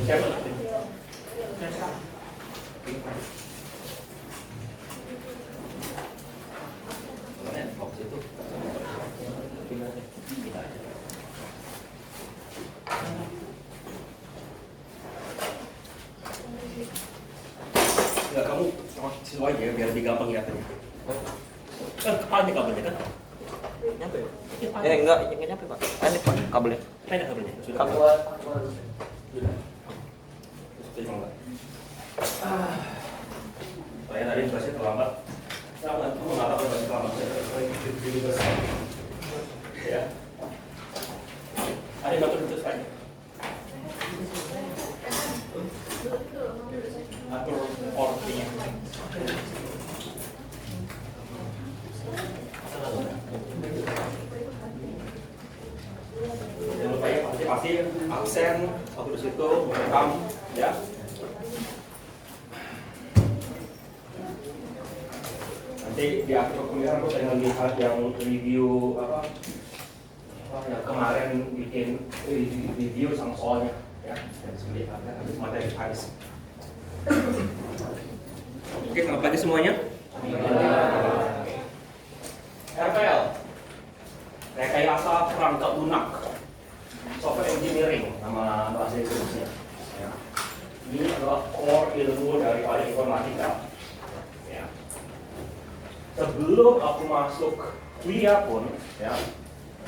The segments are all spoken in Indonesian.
Siapa? Box itu. Kita aja. Enggak, kamu situ aja biar lebih gampang lihatnya. Kan kepalanya kabelnya kan? Nyampe ya? Enggak nyampe Pak. Ini Pak kabelnya. Mana kabelnya? Sudah. Kabel. Terima enggak? Saya tadi bahasnya terlambat. Kamu nggak tahu bahasa terlambat. Ya. Ada yang bagus itu sekali. Atur porsinya. Jangan lupa ya, pasti absen waktu di situ merekam ya. Nanti di akhir kuliah aku pengen lihat yang review apa yang kemarin bikin review sama soalnya ya. Dan sebenarnya habis materi habis. Oke, selamat pagi semuanya. RPL, rekayasa perangkat lunak, software engineering nama bahasa Inggrisnya. Ya. Ini adalah core ilmu daripada informatika. Ya. Sebelum aku masuk kuliah pun, ya,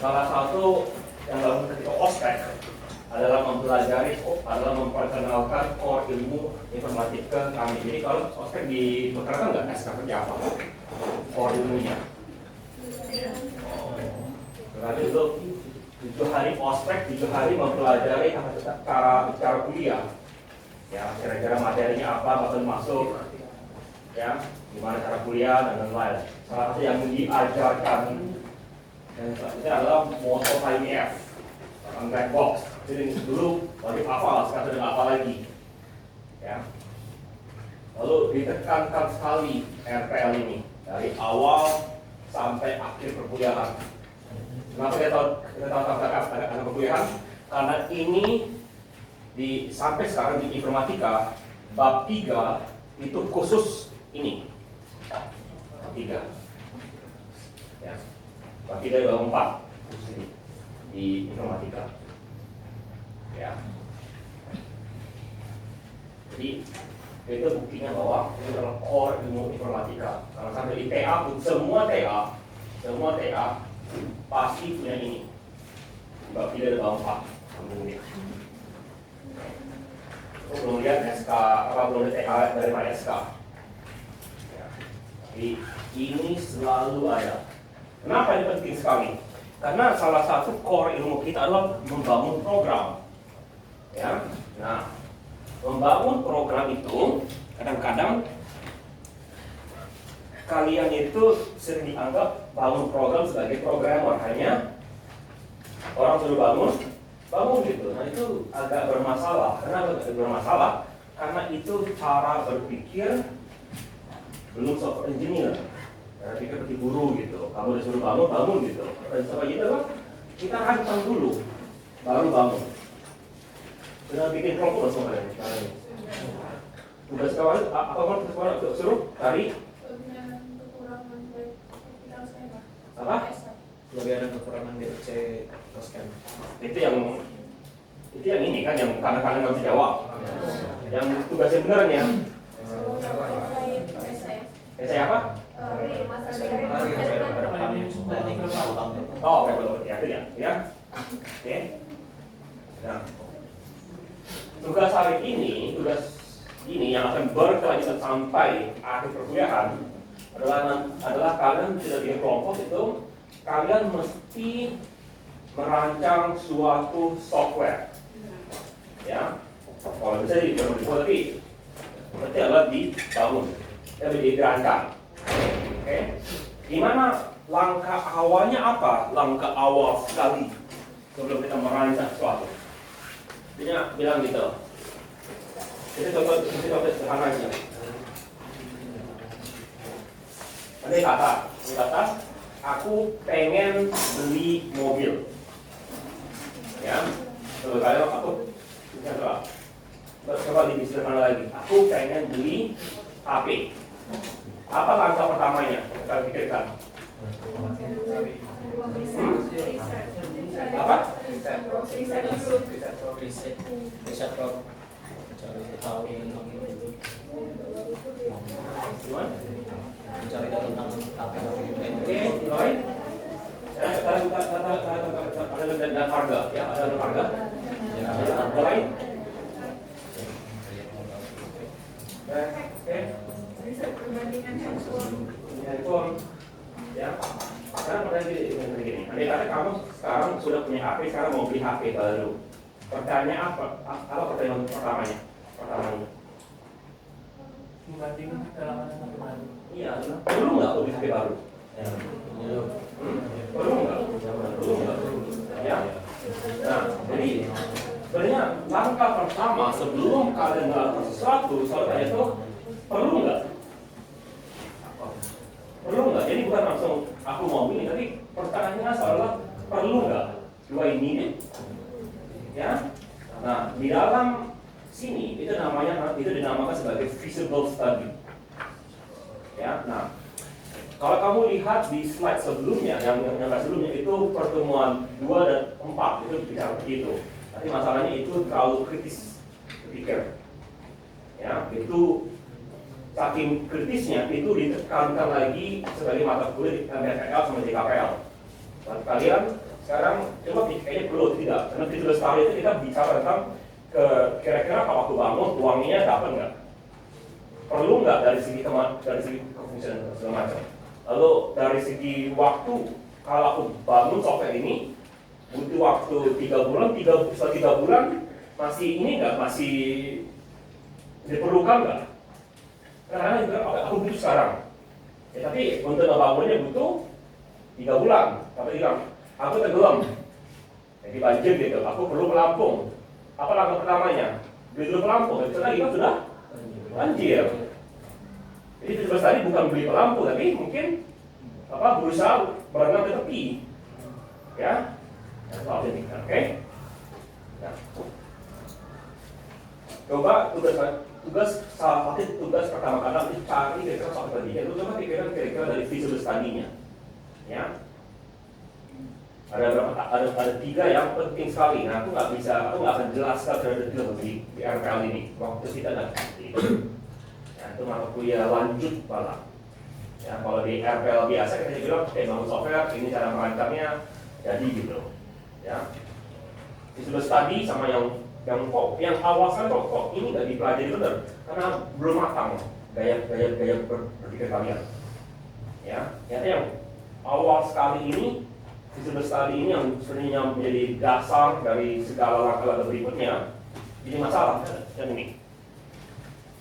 salah satu yang dilakukan ketika ospek adalah memperkenalkan core ilmu informatika kami. Jadi kalau ospek diperkenalkan nggak SK kerja apa? Core ilmunya. Berarti itu 7 hari ospek, 7 hari mempelajari cara kuliah. Ya, kira-kira materinya apa, bakal masuk, ya, gimana cara kuliah dan lain-lain. Salah satu yang diajarkan dan selanjutnya adalah moto IMF, black box. Jadi dulu wajib hafal, sekarang sudah hafal lagi. Ya. Lalu ditekankan sekali RPL ini dari awal sampai akhir perkuliahan. Kenapa kita tahu anak perkuliahan? Karena ini sampai sekarang di informatika bab 3 itu khusus ini. Bab 3. Ya. Bab 3 bab 4 khusus ini di informatika. Ya. Jadi itu buktinya bahwa itu adalah core ilmu informatika. Karena sampai di TA pun semua TA pasti punya ini. Bab 3 dan bab 4 kemudian. Belum lihat SK belum lihat TA dari mana SK. Ya. Jadi ini selalu ada. Kenapa ini penting sekali? Karena salah satu core ilmu kita adalah membangun program. Ya. Nah, membangun program itu kadang-kadang kalian itu sering dianggap bangun program sebagai programmer, hanya orang suruh bangun gitu. Nah itu agak bermasalah. Kenapa agak bermasalah? Karena itu cara berpikir belum software engineer. Cara pikir seperti guru gitu. Kamu disuruh bangun gitu. Dan seperti itu kan kita rancang dulu, baru bangun. Dengan bikin kelompok langsung kalian. Tugas kawan apa kawan suruh cari apa? Lebih ada kekurangan DC Toscan. Itu yang ini kan yang kadang-kadang nggak bisa jawab. Yang tugasnya benernya. Saya apa? Oh, oke, betul ya. Oke. Nah, tugas ini yang akan berkelanjutan sampai akhir perkuliahan adalah kalian tidak bikin kelompok itu, kalian mesti merancang suatu software. Ya, kalau bisa tapi berarti adalah dibangun, dirancang. Oke, gimana langkah awalnya apa? Langkah awal sekali sebelum kita merancang sesuatu. Dia bilang gitu. Ini contoh sederhana aja. Ini kata, aku pengen beli mobil. Ya, kalau kalian aku coba lebih sederhana lagi. Aku pengen beli HP. Apa langkah pertamanya? Kita pikirkan. Apa? Riset dulu. Cari tahu tentang Gimana? mencari tahu tentang apa yang Oke, mulai. Ada harga, ya, ada harga. Mulai. Oke. Handphone, ya. Sekarang pertanyaan begini. Andai kata kamu sekarang sudah punya HP, sekarang mau beli HP baru. Pertanyaan apa? Apa pertanyaan pertamanya? Membanding dalam kemarin. Iya, perlu nggak beli HP baru? Perlu nggak? Ya. Nah, jadi sebenarnya langkah pertama sebelum kalian melakukan sesuatu, soalnya itu perlu nggak? Perlu nggak? Jadi bukan langsung aku mau beli, tapi pertanyaannya adalah perlu nggak? Do I need it? Ya. Nah, di dalam sini itu dinamakan sebagai feasible study. Ya. Nah, kalau kamu lihat di slide sebelumnya, yang sebelumnya itu pertemuan 2 dan 4 itu bicara begitu. Tapi masalahnya itu terlalu kritis berpikir. Ya, itu saking kritisnya itu ditekankan lagi sebagai mata kuliah di MPL sama di KPL. Dan kalian sekarang coba kayaknya perlu tidak, karena feasible study itu kita bicara tentang kira-kira kalau aku bangun uangnya dapat nggak? Perlu nggak dari segi kefungsian segala macam? Lalu dari segi waktu, kalau aku bangun software ini butuh waktu 3 bulan, setelah 3 bulan masih ini nggak, masih diperlukan nggak? Karena juga aku butuh sekarang. Ya, tapi untuk ngebangunnya butuh 3 bulan. Tapi bilang, aku tenggelam, jadi banjir gitu. Aku perlu pelampung. Apa langkah pertamanya? Beli dulu pelampung. Setelah itu sudah banjir. Jadi tujuan tadi bukan beli pelampung, tapi mungkin berusaha berenang ke tepi, ya. Oke. Nah. Coba salah satu tugas pertama itu cari kira-kira soal tadi. Lu coba pikirkan kira-kira dari feasible study-nya, ya. Ada 3 yang penting sekali. Nah, aku nggak akan jelaskan secara detail di RPL ini. Waktu kita nggak. Itu mata kuliah lanjut malah. Ya, kalau di RPL biasa kita bilang bangun software, ini cara merancangnya, jadi gitu. Ya. Feasible study sama yang awal sekali kok ini nggak dipelajari benar karena belum matang gaya berpikir kalian. Ya, yang awal sekali ini feasible study ini yang sebenarnya menjadi dasar dari segala langkah-langkah berikutnya. Ini masalah yang ini.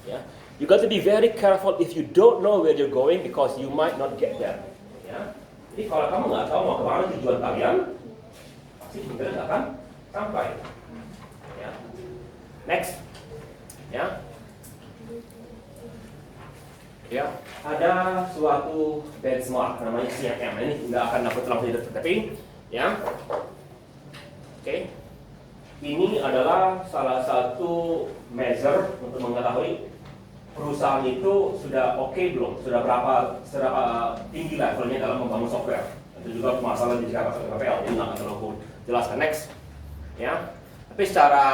Ya. You got to be very careful if you don't know where you're going because you might not get there. Ya. Jadi kalau kamu nggak tahu mau kemana tujuan kalian, pasti juga nggak akan sampai. Ya. Next, ya. Ya, ada suatu benchmark namanya CMM. Ini nggak akan dapat langsung tapi, ya. Oke. Ini adalah salah satu measure untuk mengetahui perusahaan itu sudah oke belum, sudah berapa tinggi levelnya dalam membangun software. Itu juga masalah di Jakarta KPL, ini nggak terlalu jelaskan. Next, ya. Tapi secara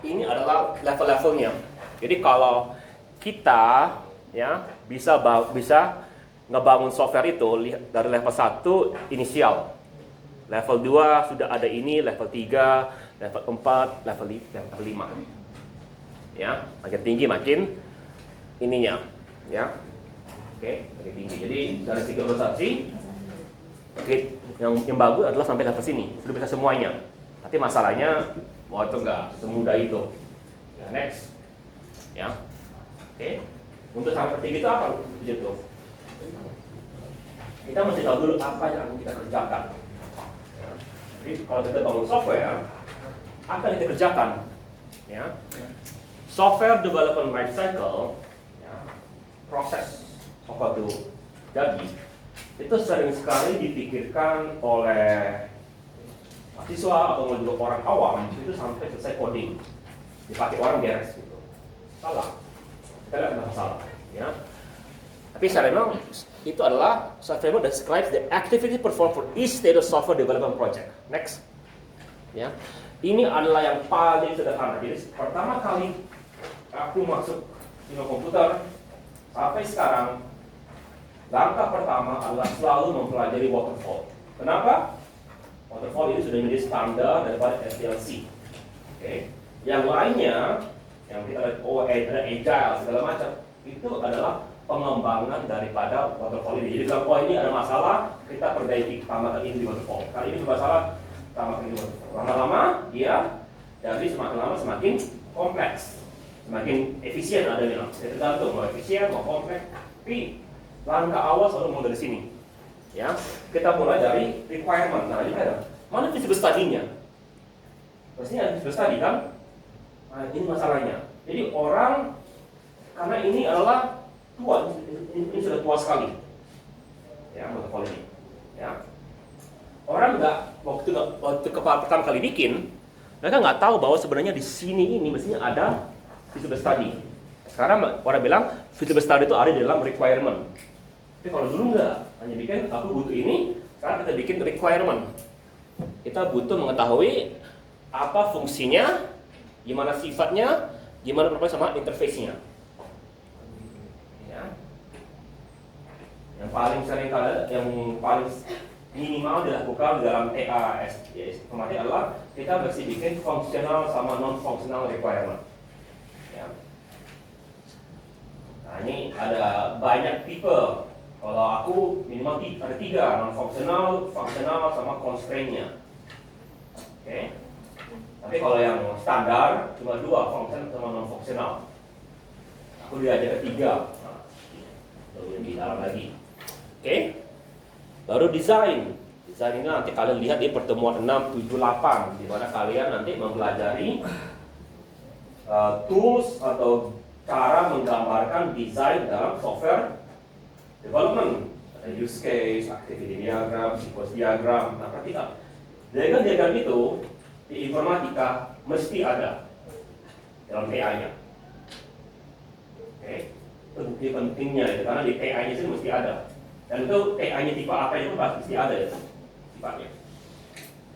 ini adalah level-levelnya. Jadi kalau kita ya bisa ngebangun software itu dari level 1 inisial, level 2 sudah ada ini, level 3, level 4, level 5. Ya, makin tinggi makin ininya, ya, oke, makin tinggi. Jadi dari segi organisasi, yang bagus adalah sampai level sini, sudah bisa semuanya. Tapi masalahnya, itu nggak semudah itu. Ya, next, ya, oke. Untuk sampai tinggi itu apa? Gitu. Kita mesti tahu dulu apa yang akan kita kerjakan. Ya. Jadi kalau kita bangun software, apa yang kita kerjakan? Ya, software development life cycle. Proses software itu jadi itu sering sekali dipikirkan oleh mahasiswa atau juga orang awam itu sampai selesai coding. dipakai orang beres gitu. Salah. Kita lihat ada masalah. Ya. Tapi secara memang itu adalah software framework that describes the activity performed for each stage of software development project. Next. Ya. Ini adalah yang paling sederhana. Jadi pertama kali aku masuk komputer sampai sekarang, langkah pertama adalah selalu mempelajari waterfall. Kenapa? Waterfall ini sudah menjadi standar daripada SDLC. Oke. Yang lainnya, yang kita lihat, ada agile segala macam, itu adalah pengembangan daripada waterfall ini. Jadi kalau ini ada masalah, kita perbaiki, tambahkan ini di waterfall. Kali ini masalah, tambahkan ini di waterfall. Lama-lama dia jadi semakin lama semakin kompleks, semakin efisien ada bilang. Tergantung mau efisien mau kompleks. Tapi langkah awal selalu mulai dari sini. Ya, kita mulai dari requirement. Nah, ini ada mana feasible study-nya? Pastinya ada feasible study kan? Nah, ini masalahnya. Jadi orang karena ini adalah tua, ini sudah tua sekali. Ya, waterfall ini. Ya. Orang waktu pertama kali bikin, mereka nggak tahu bahwa sebenarnya di sini ini mestinya ada feasible study. Sekarang orang bilang feasible study itu ada di dalam requirement. Tapi kalau dulu nggak, hanya bikin aku butuh ini, sekarang kita bikin requirement. Kita butuh mengetahui apa fungsinya, gimana sifatnya, gimana performa sama interface-nya. Ya. Yang paling sering yang paling minimal dilakukan dalam TAS kemarin adalah kita mesti bikin fungsional sama non-fungsional requirement. Ya. Nah, ini ada banyak tipe. Kalau aku minimal ada 3, non-fungsional, fungsional, sama constraint-nya. Oke. Tapi kalau yang standar cuma 2, fungsional sama non-fungsional. Aku diajar 3. Nah, baru lebih dalam lagi. Oke. Baru desain. Desain ini nanti kalian lihat di pertemuan 6, 7, 8 di mana kalian nanti mempelajari tools atau cara menggambarkan desain dalam software development. Ada use case, activity diagram, sequence diagram. Nah, perhatikan. Diagram itu di informatika mesti ada dalam PA-nya. Oke. Itu bukti pentingnya itu karena di PA-nya itu mesti ada. Dan itu TA-nya tipe apa itu pasti ada ya sifatnya.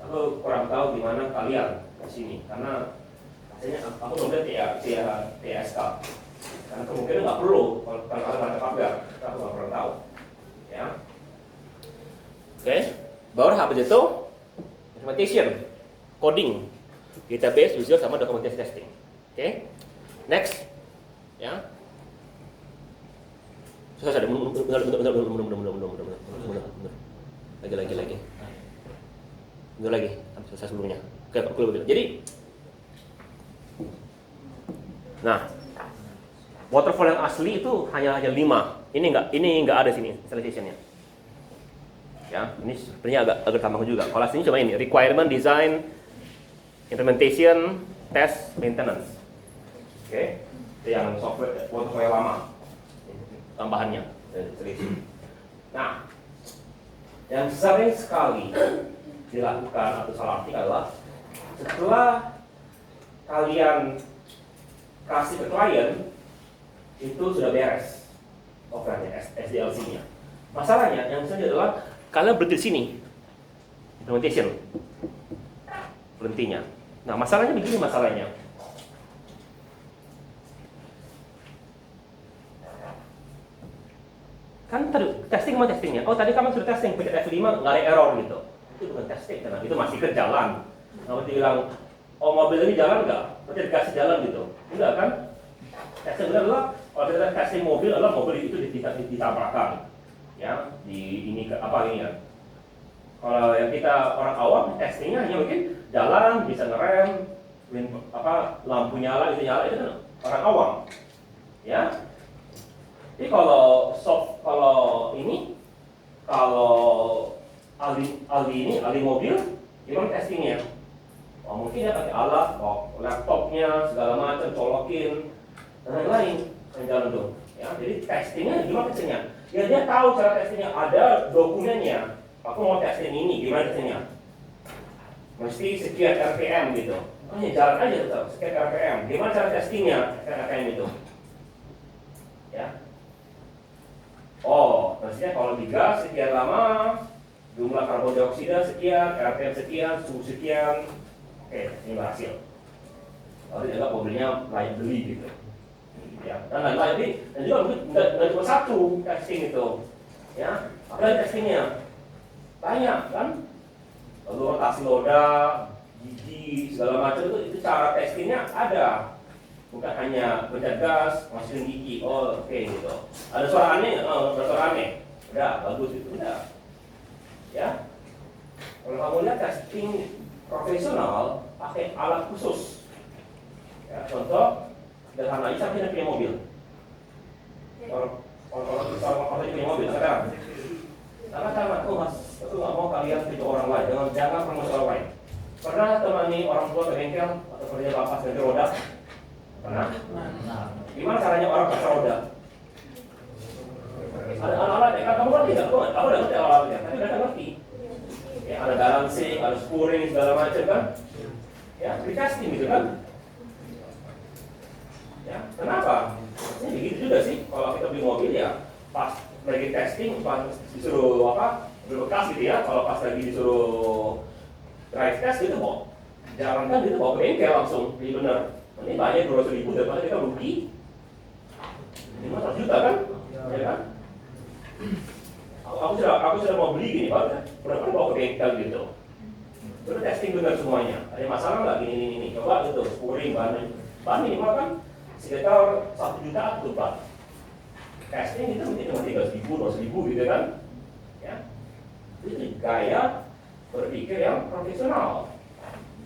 Aku kurang tahu gimana kalian ke sini karena rasanya aku belum lihat TSK. Karena kemungkinan nggak perlu kalau kalian ada pagar, aku nggak pernah tahu. Ya. Oke, baru habis itu implementation, coding, database, user sama documentation testing. Oke, next, ya. Susah, benar. Lagi. Benar lagi, selesai sebelumnya. Oke, aku lebih. Jadi, nah, waterfall yang asli itu hanya 5. Ini enggak ada sini installation-nya. Ya, ini sebenarnya agak tambah juga. Kalau aslinya cuma ini, requirement, design, implementation, test, maintenance. Oke, itu yang software waterfall yang lama. Tambahannya. Nah, yang sering sekali dilakukan atau salah arti adalah setelah kalian kasih ke klien itu sudah beres softwarenya, SDLC-nya. Masalahnya yang selanjutnya adalah kalian berhenti di sini, implementation berhentinya. Nah, masalahnya begini masalahnya. Kan testing mau testingnya. Oh tadi kamu sudah testing, pencet F5 nggak ada error gitu. Itu bukan testing, karena itu masih ke jalan. Kamu bilang, oh mobil ini jalan nggak? Pencet dikasih jalan gitu. Enggak kan? Testing adalah kalau kita testing mobil adalah mobil itu ditabrakan, ya di ini ke apa ini ya? Kalau yang kita orang awam testingnya hanya mungkin jalan bisa ngerem, lampu nyala itu kan orang awam, ya. Jadi kalau ahli mobil, gimana testingnya? Oh, mungkin dia pakai alat, laptopnya segala macam, colokin dan lain-lain yang jalan tuh. Ya, jadi testingnya gimana testingnya? Ya dia tahu cara testingnya, ada dokumennya. Aku mau testing ini, gimana testingnya? Mesti sekian RPM gitu. Makanya jalan aja tetap sekian RPM. Gimana cara testingnya sekian RPM itu? Ya. Oh, maksudnya kalau digas sekian lama, jumlah karbon dioksida sekian, RPM sekian, suhu sekian. Oke, ini berhasil. Lalu juga mobilnya layak beli gitu. Ya, dan lain-lain. Dan juga nggak cuma satu testing itu. Ya, apalagi testingnya banyak kan? Lalu rotasi roda, gigi, segala macam itu cara testingnya ada. Bukan hanya pencet gas, masukin gigi. Oh, oke gitu. Ada suara aneh nggak? Oh, ada suara aneh. Udah, bagus itu udah. Ya, kalau kamu lihat testing profesional pakai alat khusus. Ya, contoh sederhana aja, saya punya mobil. Orang punya mobil sekarang. Karena aku nggak mau kalian itu orang lain, jangan promosi orang lain. Pernah temani orang tua ke bengkel atau kerja bapak ganti roda? Pernah? Gimana caranya orang pakai roda? Ada alat-alat, ya, kamu ngerti nggak? Kamu udah ngerti alat-alatnya, tapi udah ngerti. Ya, ada balancing, ada spuring, segala macam kan? Ya, di testing gitu kan? Ya, kenapa? Ini begitu juga sih. Kalau kita beli mobil ya, pas lagi testing, pas disuruh apa? Berbekas gitu ya. Kalau pas lagi disuruh drive test gitu kok, jangankan gitu bawa ke bengkel langsung, ini bener. Ini banyak 200.000 daripada kita rugi 500 juta kan? Ya kan? Aku sudah mau beli gini, berapa bawa ke bengkel gitu. Terus testing benar semuanya. Ada masalah nggak gini? Coba gitu, spuring, bahan minimal kan sekitar 1 juta tuh Pak. Testing itu mungkin cuma 300.000, 200.000 gitu kan? Ya, itu gaya berpikir yang profesional,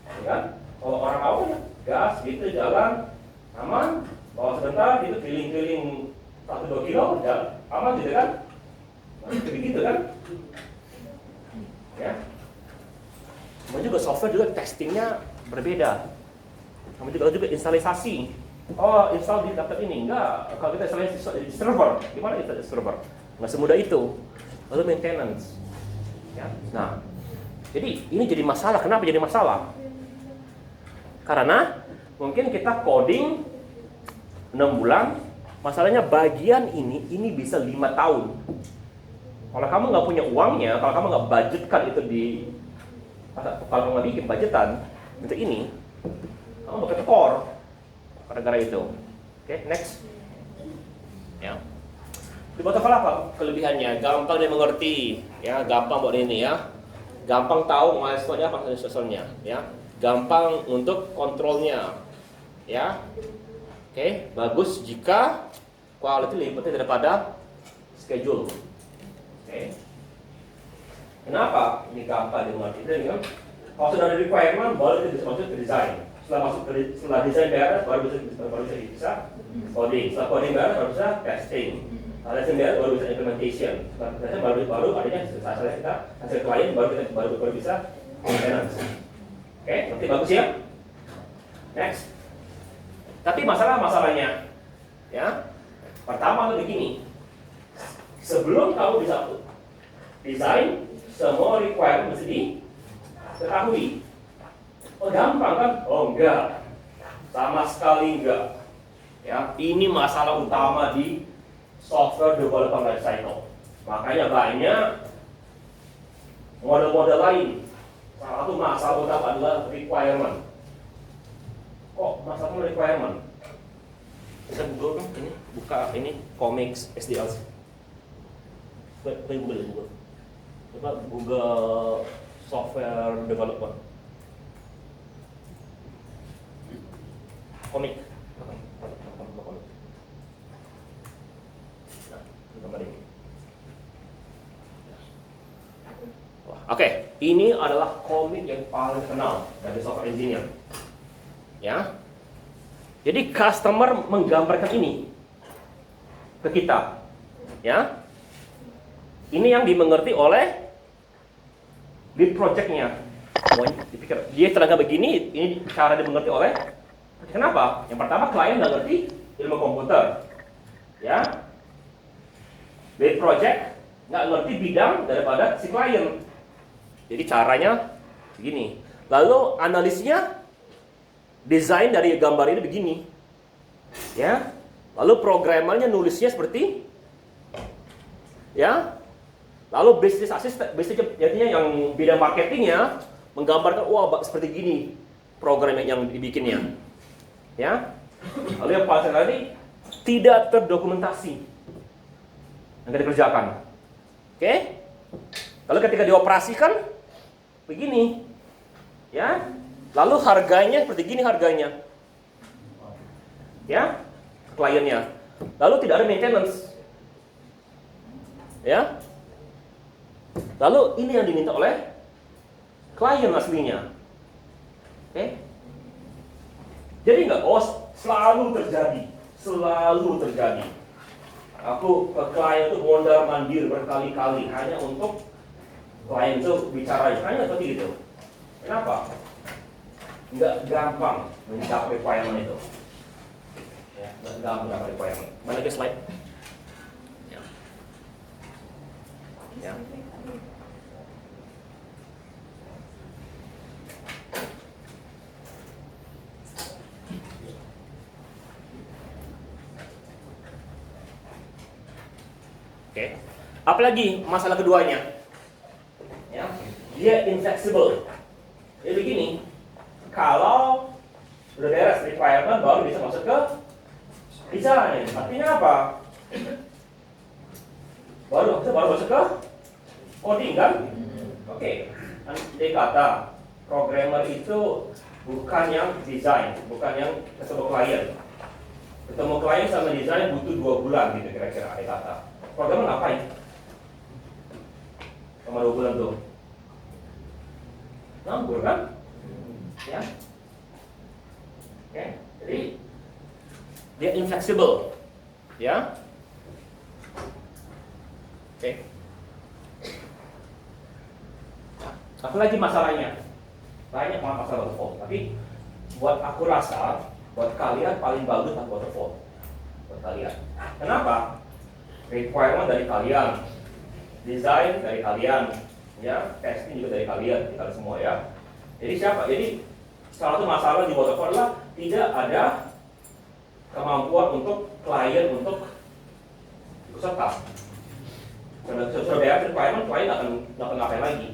ya kan? Kalau orang awam ya gas gitu jalan aman, bawa sebentar gitu keliling-keliling 1-2 kilo jalan aman gitu kan? Begitu kan? Ya. Kemudian juga software juga testingnya berbeda. Kemudian juga instalisasi. Oh, install di laptop ini enggak. Kalau kita install di server, gimana install di server? Nggak semudah itu. Lalu maintenance. Ya. Nah, jadi ini jadi masalah. Kenapa jadi masalah? Karena mungkin kita coding 6 bulan, masalahnya bagian ini bisa 5 tahun. Kalau kamu nggak punya uangnya, kalau kamu nggak budgetkan itu kalau nggak bikin budgetan untuk ini, kamu bakal tekor gara-gara itu. Oke, next. Ya. Di Botol apa kelebihannya? Gampang dia mengerti, ya, gampang buat ini ya. Gampang tahu milestone-nya apa milestone-nya, ya. Gampang untuk kontrolnya. Ya. Oke, bagus jika quality lebih penting daripada schedule. Oke. Kenapa ini gampang dimengerti? Kan? Kalau sudah ada requirement, baru bisa masuk ke desain. Setelah desain beres, baru bisa coding. Setelah coding beres, baru bisa testing. Setelah testing beres, baru bisa implementation. Setelah testing baru adanya hasil kita hasil klien, baru bisa maintenance. Oke, nanti bagus ya. Next. Tapi masalahnya, ya. Pertama tuh begini. Sebelum kamu bisa desain, semua requirement mesti diketahui. Oh gampang kan? Oh enggak, sama sekali enggak. Ya, ini masalah utama di software development life cycle. Makanya banyak model-model lain. Salah satu masalah utama adalah requirement. Kok masalahnya requirement? Kita Google kan ini, buka ini comics SDLC. Google. Coba Google software development. Komik. Nah, gambar ini. Oke, ini adalah komik yang paling terkenal dari software engineer. Ya. Jadi customer menggambarkan ini ke kita. Ya. Ini yang dimengerti oleh lead project-nya. Dipikir dia tenaga begini, ini cara dimengerti oleh. Kenapa? Yang pertama klien nggak ngerti ilmu komputer, ya. Lead project nggak ngerti bidang daripada si klien. Jadi caranya begini. Lalu analisnya desain dari gambar ini begini, ya. Lalu programmernya nulisnya seperti, ya. Lalu bisnis asisten, jadinya yang bidang marketingnya menggambarkan, wah seperti gini program yang dibikinnya, ya. Lalu yang paling sekali tidak terdokumentasi yang dikerjakan, oke? Lalu ketika dioperasikan begini, ya. Lalu harganya seperti gini harganya, ya, kliennya. Lalu tidak ada maintenance, ya. Lalu ini yang diminta oleh klien aslinya, oke? Jadi nggak, selalu terjadi. Aku ke klien itu mondar mandir berkali-kali hanya untuk klien itu bicara, hanya seperti itu. Kenapa? Nggak gampang mencapai requirement itu. Ya, nggak gampang mencapai requirement. Mana ke slide? Ya. Ya. Oke. Apalagi masalah keduanya? Ya, dia inflexible. Jadi begini, kalau udah beres requirement baru bisa masuk ke desain. Artinya apa? Baru masuk ke coding kan? Oke. Andai kata programmer itu bukan yang desain, bukan yang ketemu klien. Ketemu klien sama desain butuh 2 bulan gitu kira-kira andai kata. Programmer ngapain? Sama 2 bulan tuh. Nganggur kan? Ya. Oke, jadi dia inflexible. Ya. Oke. Apalagi masalahnya? Banyak banget masalah waterfall. Tapi buat aku rasa, buat kalian paling bagus adalah waterfall. Buat kalian. Kenapa? Requirement dari kalian, desain dari kalian, ya, testing juga dari kalian, kita semua ya. Jadi siapa? Jadi salah satu masalah di waterfall adalah tidak ada kemampuan untuk klien untuk ikut serta. Karena sudah beres requirement, klien akan ngapain lagi.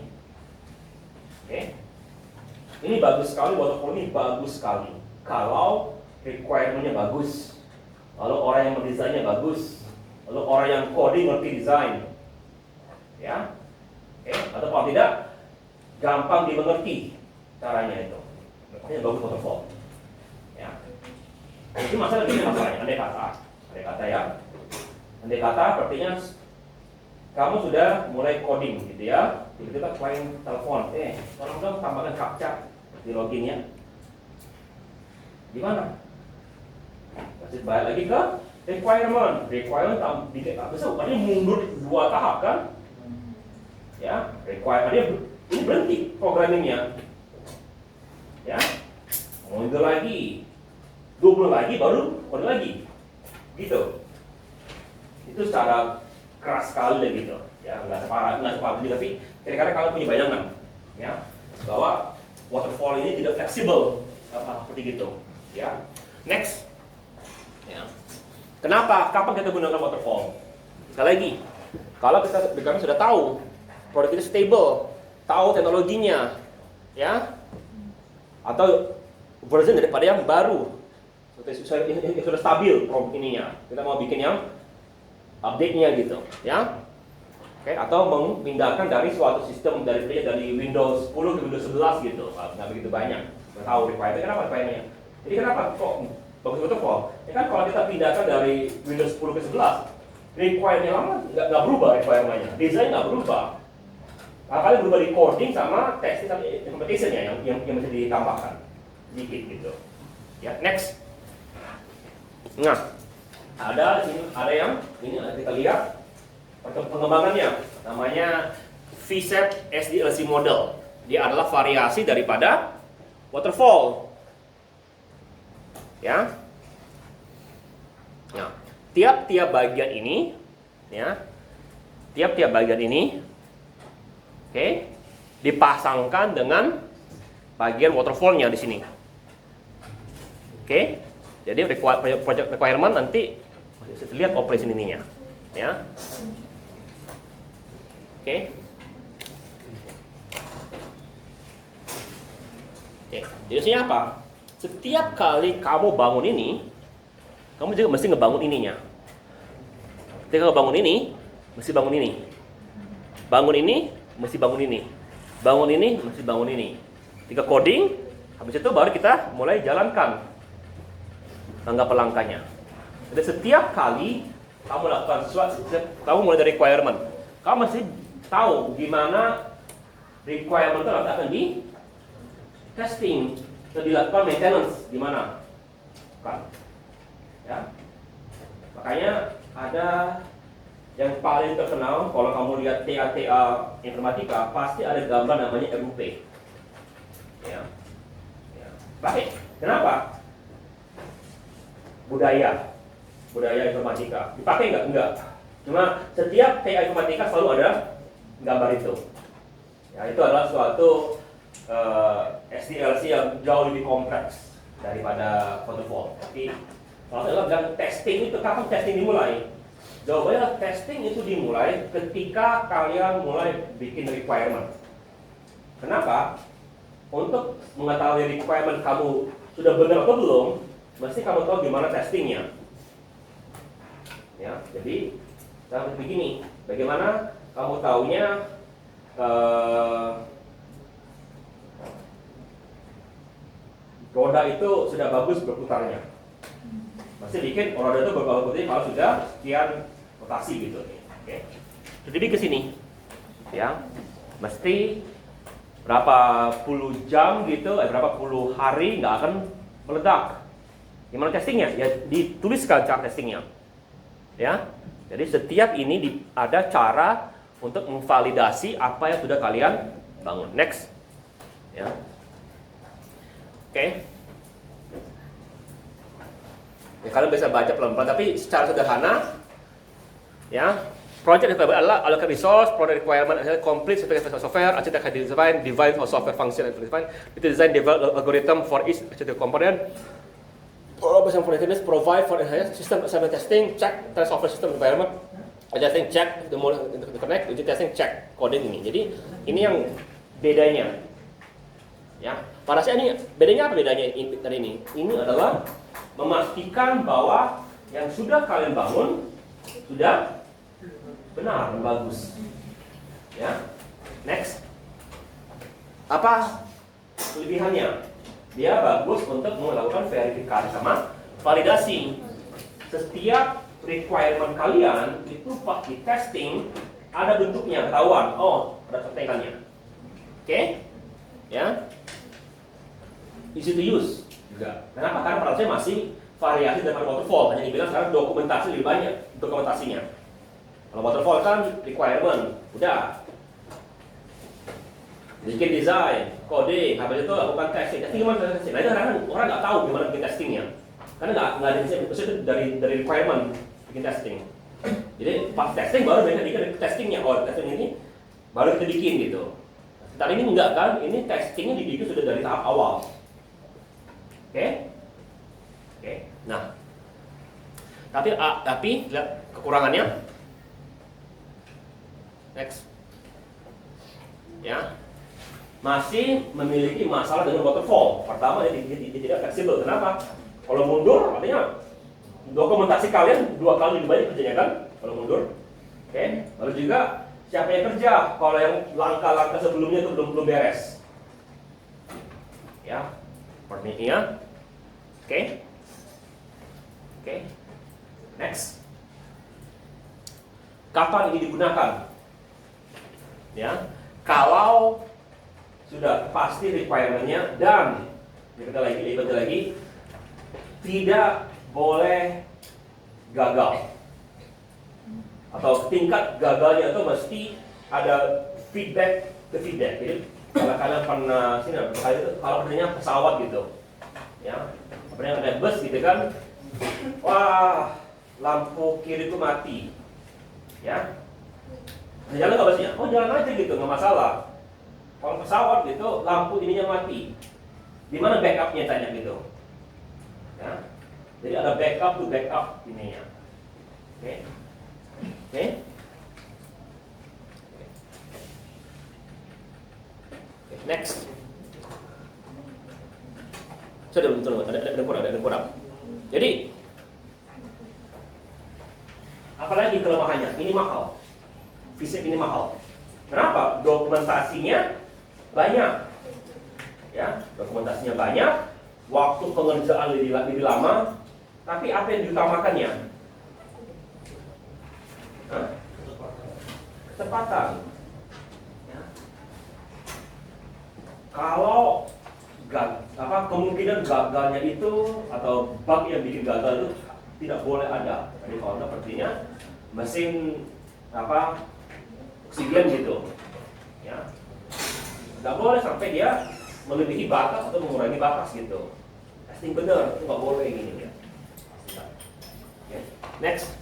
Oke? Ini bagus sekali, waterfall ini bagus sekali. Kalau requirement-nya bagus, lalu orang yang mendesainnya bagus. Lalu orang yang coding ngerti desain, ya, atau kalau tidak gampang dimengerti caranya itu, makanya bagus waterfall, ya. Jadi masalahnya, andai kata ya, andai kata artinya kamu sudah mulai coding gitu ya, tiba-tiba klien telepon, tolong dong tambahkan captcha di loginnya, gimana? Masih balik lagi ke requirement bisa bukannya mundur 2 tahap kan? Ya, requirement ini berhenti programmingnya, ya, mundur lagi, 2 bulan lagi baru kode lagi, gitu. Itu secara keras sekali gitu, ya, nggak separah juga, tapi kira-kira kalian punya bayangan, ya, bahwa waterfall ini tidak fleksibel seperti gitu, ya. Next, ya. Kenapa? Kapan kita gunakan waterfall? Sekali lagi, kalau kita sudah tahu produk itu stable, tahu teknologinya, ya, atau version daripada yang baru, sudah stabil produk ininya, kita mau bikin yang update-nya gitu, ya, oke, atau memindahkan dari suatu sistem dari Windows 10 ke Windows 11 gitu, nggak begitu banyak, nggak tahu requirement. Kenapa requirement-nya? Jadi kenapa kok bagus waterfall? Ya kan kalau kita pindahkan dari Windows 10 ke 11, requirement-nya lama nggak berubah requirement-nya, desain nggak berubah. Kali berubah di coding sama testing sama implementation-nya yang mesti ditambahkan sedikit gitu. Ya, next. Nah, ada di sini yang ini kita lihat pengembangannya, namanya VSEP SDLC model. Dia adalah variasi daripada waterfall. Ya. Nah, tiap-tiap bagian ini, ya, tiap-tiap bagian ini, oke, dipasangkan dengan bagian waterfallnya di sini. Oke. Jadi project requirement nanti lihat operation ininya, ya. Oke. Oke. Jadi maksudnya apa? Setiap kali kamu bangun ini, kamu juga mesti ngebangun ininya. Ketika kamu bangun ini, mesti bangun ini. Bangun ini, mesti bangun ini. Bangun ini, mesti bangun ini. Ketika coding, habis itu baru kita mulai jalankan langkah per langkahnya. Jadi setiap kali kamu lakukan sesuatu, kamu mulai dari requirement. Kamu mesti tahu gimana requirement itu akan di testing, atau dilakukan maintenance gimana, kan? Ya, makanya ada yang paling terkenal kalau kamu lihat TA informatika pasti ada gambar namanya RUP. Ya, baik. Kenapa? Budaya informatika dipakai nggak? Enggak. Cuma setiap TA informatika selalu ada gambar itu. Ya, itu adalah suatu SDLC yang jauh lebih kompleks daripada waterfall. Tapi kalau saya bilang testing itu, kapan testing dimulai? Jawabannya testing itu dimulai ketika kalian mulai bikin requirement. Kenapa? Untuk mengetahui requirement kamu sudah benar atau belum, mesti kamu tahu gimana testingnya. Ya, jadi saya begini, bagaimana kamu taunya roda itu sudah bagus berputarnya? Pasti bikin roda itu berputar kalau sudah sekian rotasi gitu. Oke. Jadi ke sini, ya, mesti berapa puluh jam gitu, berapa puluh hari nggak akan meledak. Gimana testingnya? Ya dituliskan cara testingnya. Ya, jadi setiap ini ada cara untuk memvalidasi apa yang sudah kalian bangun. Next, ya, oke. Ya, kalian bisa baca pelan-pelan, tapi secara sederhana, ya, project requirement adalah allocate resource, product requirement adalah complete specification software, architect design, device or software function and design, design develop algorithm for each architect component. Operation for maintenance, provide for enhanced system assignment testing, check test software system environment, testing check the connect, uji testing check coding ini. Jadi ini yang bedanya. Ya, pada saat ini bedanya apa bedanya dari ini? Ini adalah memastikan bahwa yang sudah kalian bangun sudah benar dan bagus. Ya, next. Apa kelebihannya? Dia bagus untuk melakukan verifikasi sama validasi. Setiap requirement kalian itu pas di testing ada bentuknya, ketahuan. Oh, ada contekannya. Oke? Ya. Easy to use juga. Kenapa? Karena pada saya masih variasi daripada waterfall. Hanya dibilang sekarang dokumentasi lebih banyak dokumentasinya. Kalau waterfall kan requirement, udah. Bikin desain, coding, habis itu lakukan testing. Testing gimana testing? Nah itu orang nggak tahu gimana bikin testingnya, karena nggak ada itu dari requirement bikin testing. Jadi pas testing baru mereka bikin testingnya. Oh, testing ini baru kita bikin gitu. Tapi ini enggak kan? Ini testingnya dibikin sudah dari tahap awal. Oke? Nah, tapi lihat kekurangannya. Next, ya. Masih memiliki masalah dengan waterfall. Pertama, dia tidak fleksibel. Kenapa? Kalau mundur, artinya dokumentasi kalian 2 kali lebih banyak kerjanya kan? Kalau mundur, oke. Lalu juga siapa yang kerja? Kalau yang langkah-langkah sebelumnya itu belum beres, ya. Seperti ini ya. Oke. Next. Kapan ini digunakan? Ya, kalau sudah pasti requirement-nya dan kita lagi tidak boleh gagal, atau tingkat gagalnya itu mesti ada feedback ke feedback. Jadi kalau kalian pernah kalau adanya pesawat gitu, ya, pernah ada bus gitu kan, wah lampu kiri itu mati, ya, jalan nggak busnya? Oh jalan aja gitu, nggak masalah. Kalau pesawat gitu, lampu ininya mati. Di mana backupnya tanya gitu? Ya. Jadi ada backup to backup ini ya. Oke. Oke. Next. Sudah betul, ada kurang. Jadi apalagi kelemahannya? Ini mahal. Fisik ini mahal. Kenapa? Dokumentasinya banyak. Ya, dokumentasinya banyak. Waktu pengerjaan lebih lama. Tapi apa yang diutamakannya? Hah? Kecepatan. Ya. Kalau kemungkinan gagalnya itu atau bug yang bikin gagal itu tidak boleh ada. Jadi kalau sepertinya mesin oksigen gitu, ya, nggak boleh sampai dia melebihi batas atau mengurangi batas gitu. Testing benar, itu nggak boleh gini ya. Okay. Next.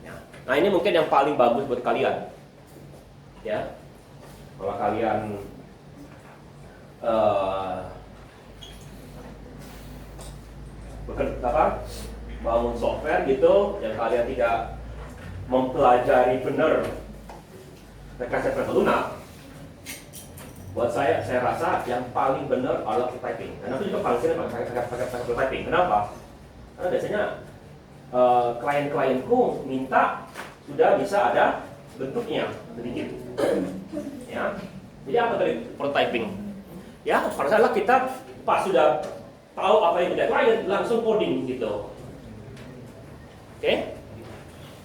Ya. Nah ini mungkin yang paling bagus buat kalian, ya. Kalau kalian bangun software gitu, yang kalian tidak mempelajari benar rekayasa lunak. Buat saya rasa yang paling benar adalah prototyping. Dan aku juga paling sering pakai prototyping. Kenapa? Karena biasanya klien-klienku minta sudah bisa ada bentuknya sedikit. Ya. Jadi apa tadi prototyping? Ya, pada saat kita pas sudah tahu apa yang kita klien, langsung coding gitu. Oke?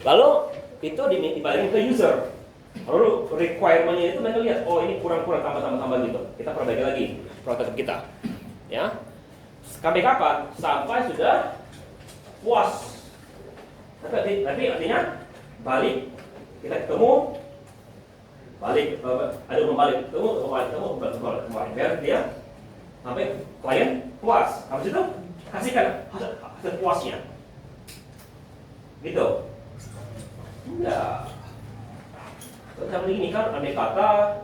Lalu itu dibalikin ke user. Lalu requirement-nya itu mereka lihat, oh ini kurang-kurang tambah gitu. Kita perbaiki lagi prototipe kita. Ya. Sampai kapan? Sampai sudah puas. Tapi artinya balik, kita ketemu, balik, ada balik, ketemu, biar dia sampai klien puas. Habis itu kasihkan hasil puasnya. Gitu. Ya. Seperti ini kan andai kata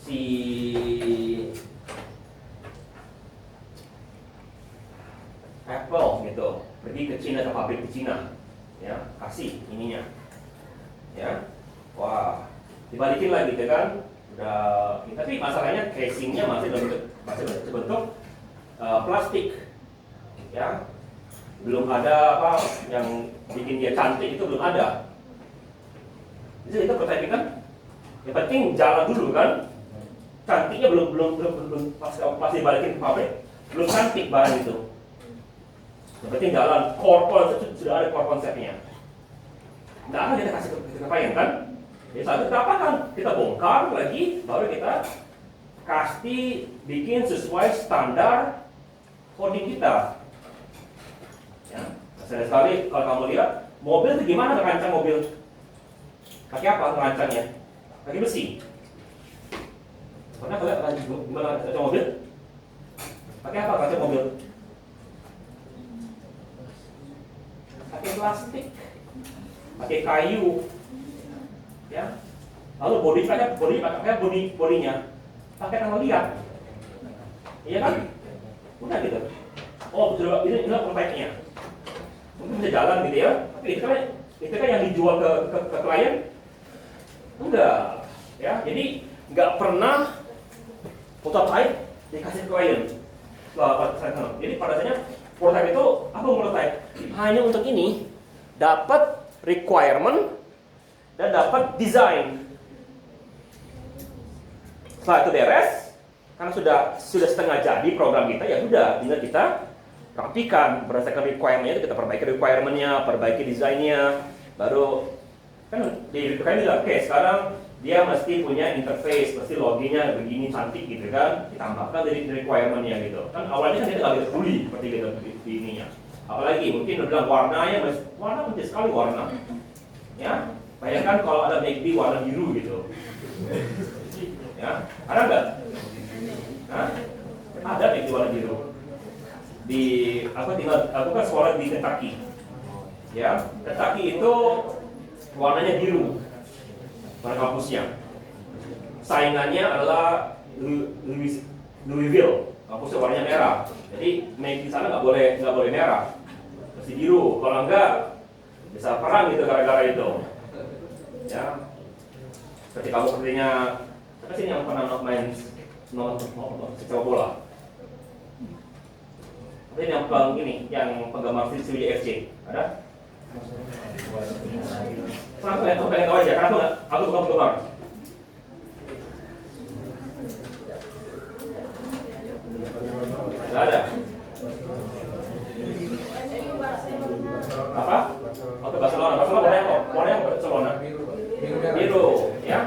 si Apple gitu pergi ke Cina, ke pabrik di Cina, ya, kasih ininya, ya, wah, dibalikin lagi gitu kan, udah, tapi masalahnya casingnya masih berbentuk plastik, ya, belum ada apa yang bikin dia cantik itu belum ada. Jadi kita prototyping kan, yang penting jalan dulu kan, cantiknya belum pas dibalikin ke pabrik, belum cantik barang itu. Yang penting jalan, core konsep sudah ada core konsepnya. Nggak akan kita kasih ke klien kan? Jadi saat kita apakan? Kita bongkar lagi, baru kita kasih bikin sesuai standar coding kita. Ya, sekali kalau kamu lihat mobil itu gimana merancang mobil? Pakai apa merancangnya? Pakai besi. Pernah kalian gimana merancang mobil? Pakai apa merancang mobil? Pakai plastik, pakai kayu, ya. Lalu bodinya pakai tangan liat, iya kan? Udah gitu. Oh, ini prototype-nya. Mungkin bisa jalan gitu ya. Tapi itu kan yang dijual ke klien. Enggak, ya. Jadi nggak pernah prototype dikasih klien. Jadi pada dasarnya prototype itu apa prototype? Hanya untuk ini dapat requirement dan dapat desain. Setelah itu beres, karena sudah setengah jadi program kita, ya sudah tinggal kita rapikan berdasarkan requirement-nya itu kita perbaiki requirement-nya, perbaiki desainnya, baru kan di bilang, oke sekarang dia mesti punya interface, mesti loginnya begini cantik gitu kan, ditambahkan dari requirement-nya gitu. Kan awalnya kan kita nggak bisa peduli seperti gitu di ininya. Apalagi mungkin udah bilang warna penting sekali warna. Ya, bayangkan kalau ada McD warna biru gitu. Ya, ada nggak? Hah? Ada McD warna biru. Aku kan sekolah di Kentucky. Ya, Kentucky itu warnanya biru. Pada kampusnya. Saingannya adalah Louisville, kampusnya warnanya merah. Jadi make di sana nggak boleh merah, mesti biru. Kalau enggak bisa perang gitu gara-gara itu. Ya, seperti kamu sepertinya apa sih yang pernah main sepak bola? Ini yang penggemar Sriwijaya FC ada? Aku pengen tahu aja, karena aku bukan penggemar. Nggak ada. Apa? Oke, Barcelona. Barcelona warnanya apa? Warnanya apa Barcelona? Biru, ya.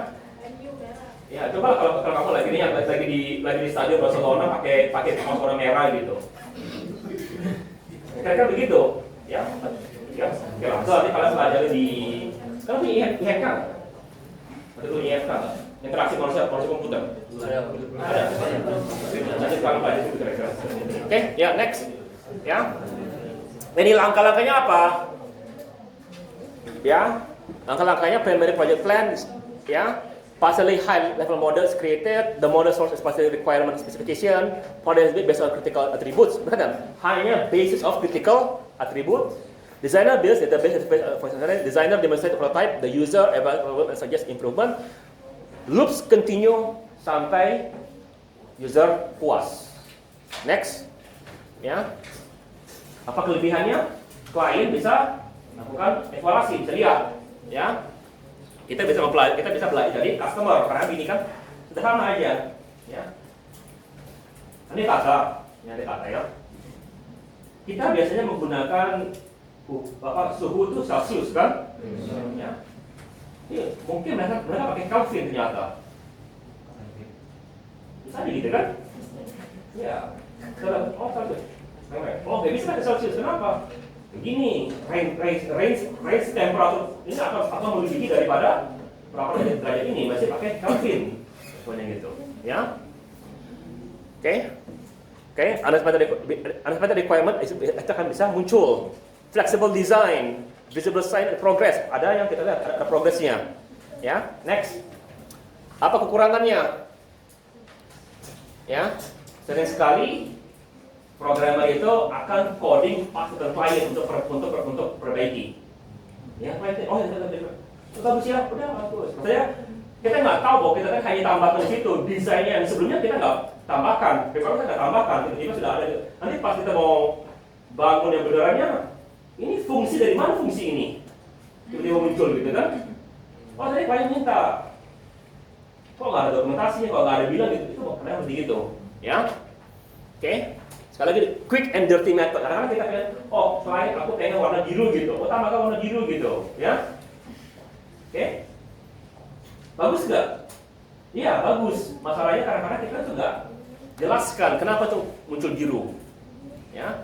Ya, coba kalau kamu lagi di stadion Barcelona pakai warna merah gitu. Kira-kira begitu, ya. Ya, oke lah. Nanti kalian pelajari di IHK. Betul IHK, interaksi manusia komputer. Ada. Nanti kalian pelajari itu kira-kira. Oke, ya next, ya. Ini langkah-langkahnya apa? Ya, langkah-langkahnya primary project plan, ya. Partially high level models created, the model source is partially requirement specification, model is based on critical attributes. Benar? Hanya basis of critical attribute. Designer builds database functionality. Designer demonstrate prototype, the user evaluate and suggest improvement. Loops continue sampai user puas. Next, ya. Apa kelebihannya? Klien bisa lakukan evaluasi, bisa lihat, ya. Kita bisa belajar dari customer, karena ini kan sederhana aja, ya. Ini kata ya. Kita biasanya menggunakan suhu itu Celsius kan, ya. Mungkin mereka pakai Kelvin ternyata. Bisa gitu kan? Ya. Nggak bisa pakai Celsius, kenapa? Begini, range temperatur ini akan melebihi daripada berapa derajat ini, masih pakai Kelvin, semuanya gitu, ya. Oke, unexpected requirement itu akan bisa muncul. Flexible design, visible sign and progress, ada yang kita lihat ada progresnya, ya. Next, apa kekurangannya? Ya, sering sekali programmer itu akan coding pasukan klien untuk perbaiki. Ya, klien, oh ya, bagus ya, udah bagus. Maksudnya kita nggak tahu bahwa kita kan hanya tambahkan di situ desainnya yang sebelumnya kita nggak tambahkan, papernya kita nggak tambahkan, tiba-tiba sudah ada. Nanti pas kita mau bangun yang benerannya, ini fungsi dari mana fungsi ini? Tiba-tiba muncul gitu kan? Oh tadi klien minta, kok nggak ada dokumentasinya, kok nggak ada bilang gitu, itu kenapa seperti itu, ya? Oke. Sekali lagi, quick and dirty method. Kadang-kadang kita pengen, oh klien aku pengen warna biru gitu, oh tambahkan warna biru gitu, ya. Oke. Bagus nggak? Iya, bagus. Masalahnya kadang-kadang kita tuh nggak jelaskan kenapa tuh muncul biru, ya.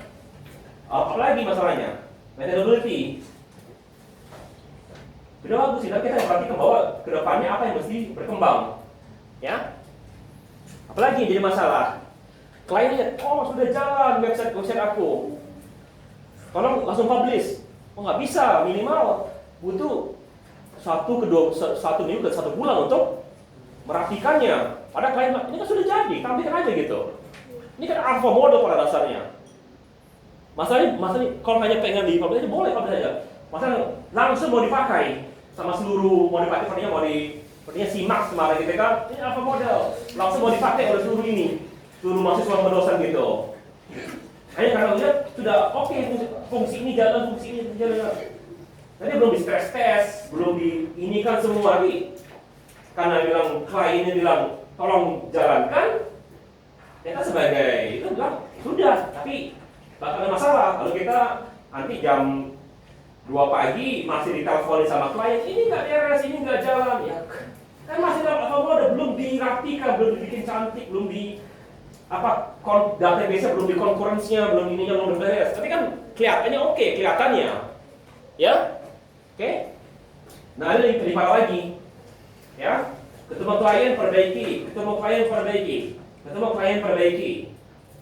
Apalagi masalahnya, methodology. Sudah bagus, kita perhatikan bahwa kedepannya apa yang mesti berkembang, ya. Apalagi yang jadi masalah? Klien lihat, oh sudah jalan website aku, tolong langsung publish. Oh nggak bisa, minimal butuh 1 minggu ke 1 bulan untuk merapikannya. Ada klien, ini kan sudah jadi, tampilkan aja gitu. Ini kan alpha model pada dasarnya. Masalahnya kalau hanya pengen di publish aja boleh publish aja. Masalahnya langsung mau dipakai sama seluruh, mau dipakai sepertinya simak kemarin gitu kan, ini alpha model, langsung mau dipakai oleh seluruh ini. Seluruh mahasiswa mendosen gitu. Hanya karena lihat sudah oke, fungsi ini jalan. Nanti belum di stress test, belum di ini kan semua lagi. Karena bilang kliennya bilang tolong jalankan, kita sebagai itu bilang sudah, tapi bakal ada masalah. Kalau kita nanti jam 2 pagi masih diteleponin sama klien, ini nggak beres, ini nggak jalan, ya kan masih ada belum dirapikan, belum dibikin cantik, belum di database-nya belum di concurrence-nya, belum ininya belum beres. Tapi kan kelihatannya oke, kelihatannya. Ya? Oke? Nah, ada lebih parah lagi. Ya? Ketemu klien perbaiki.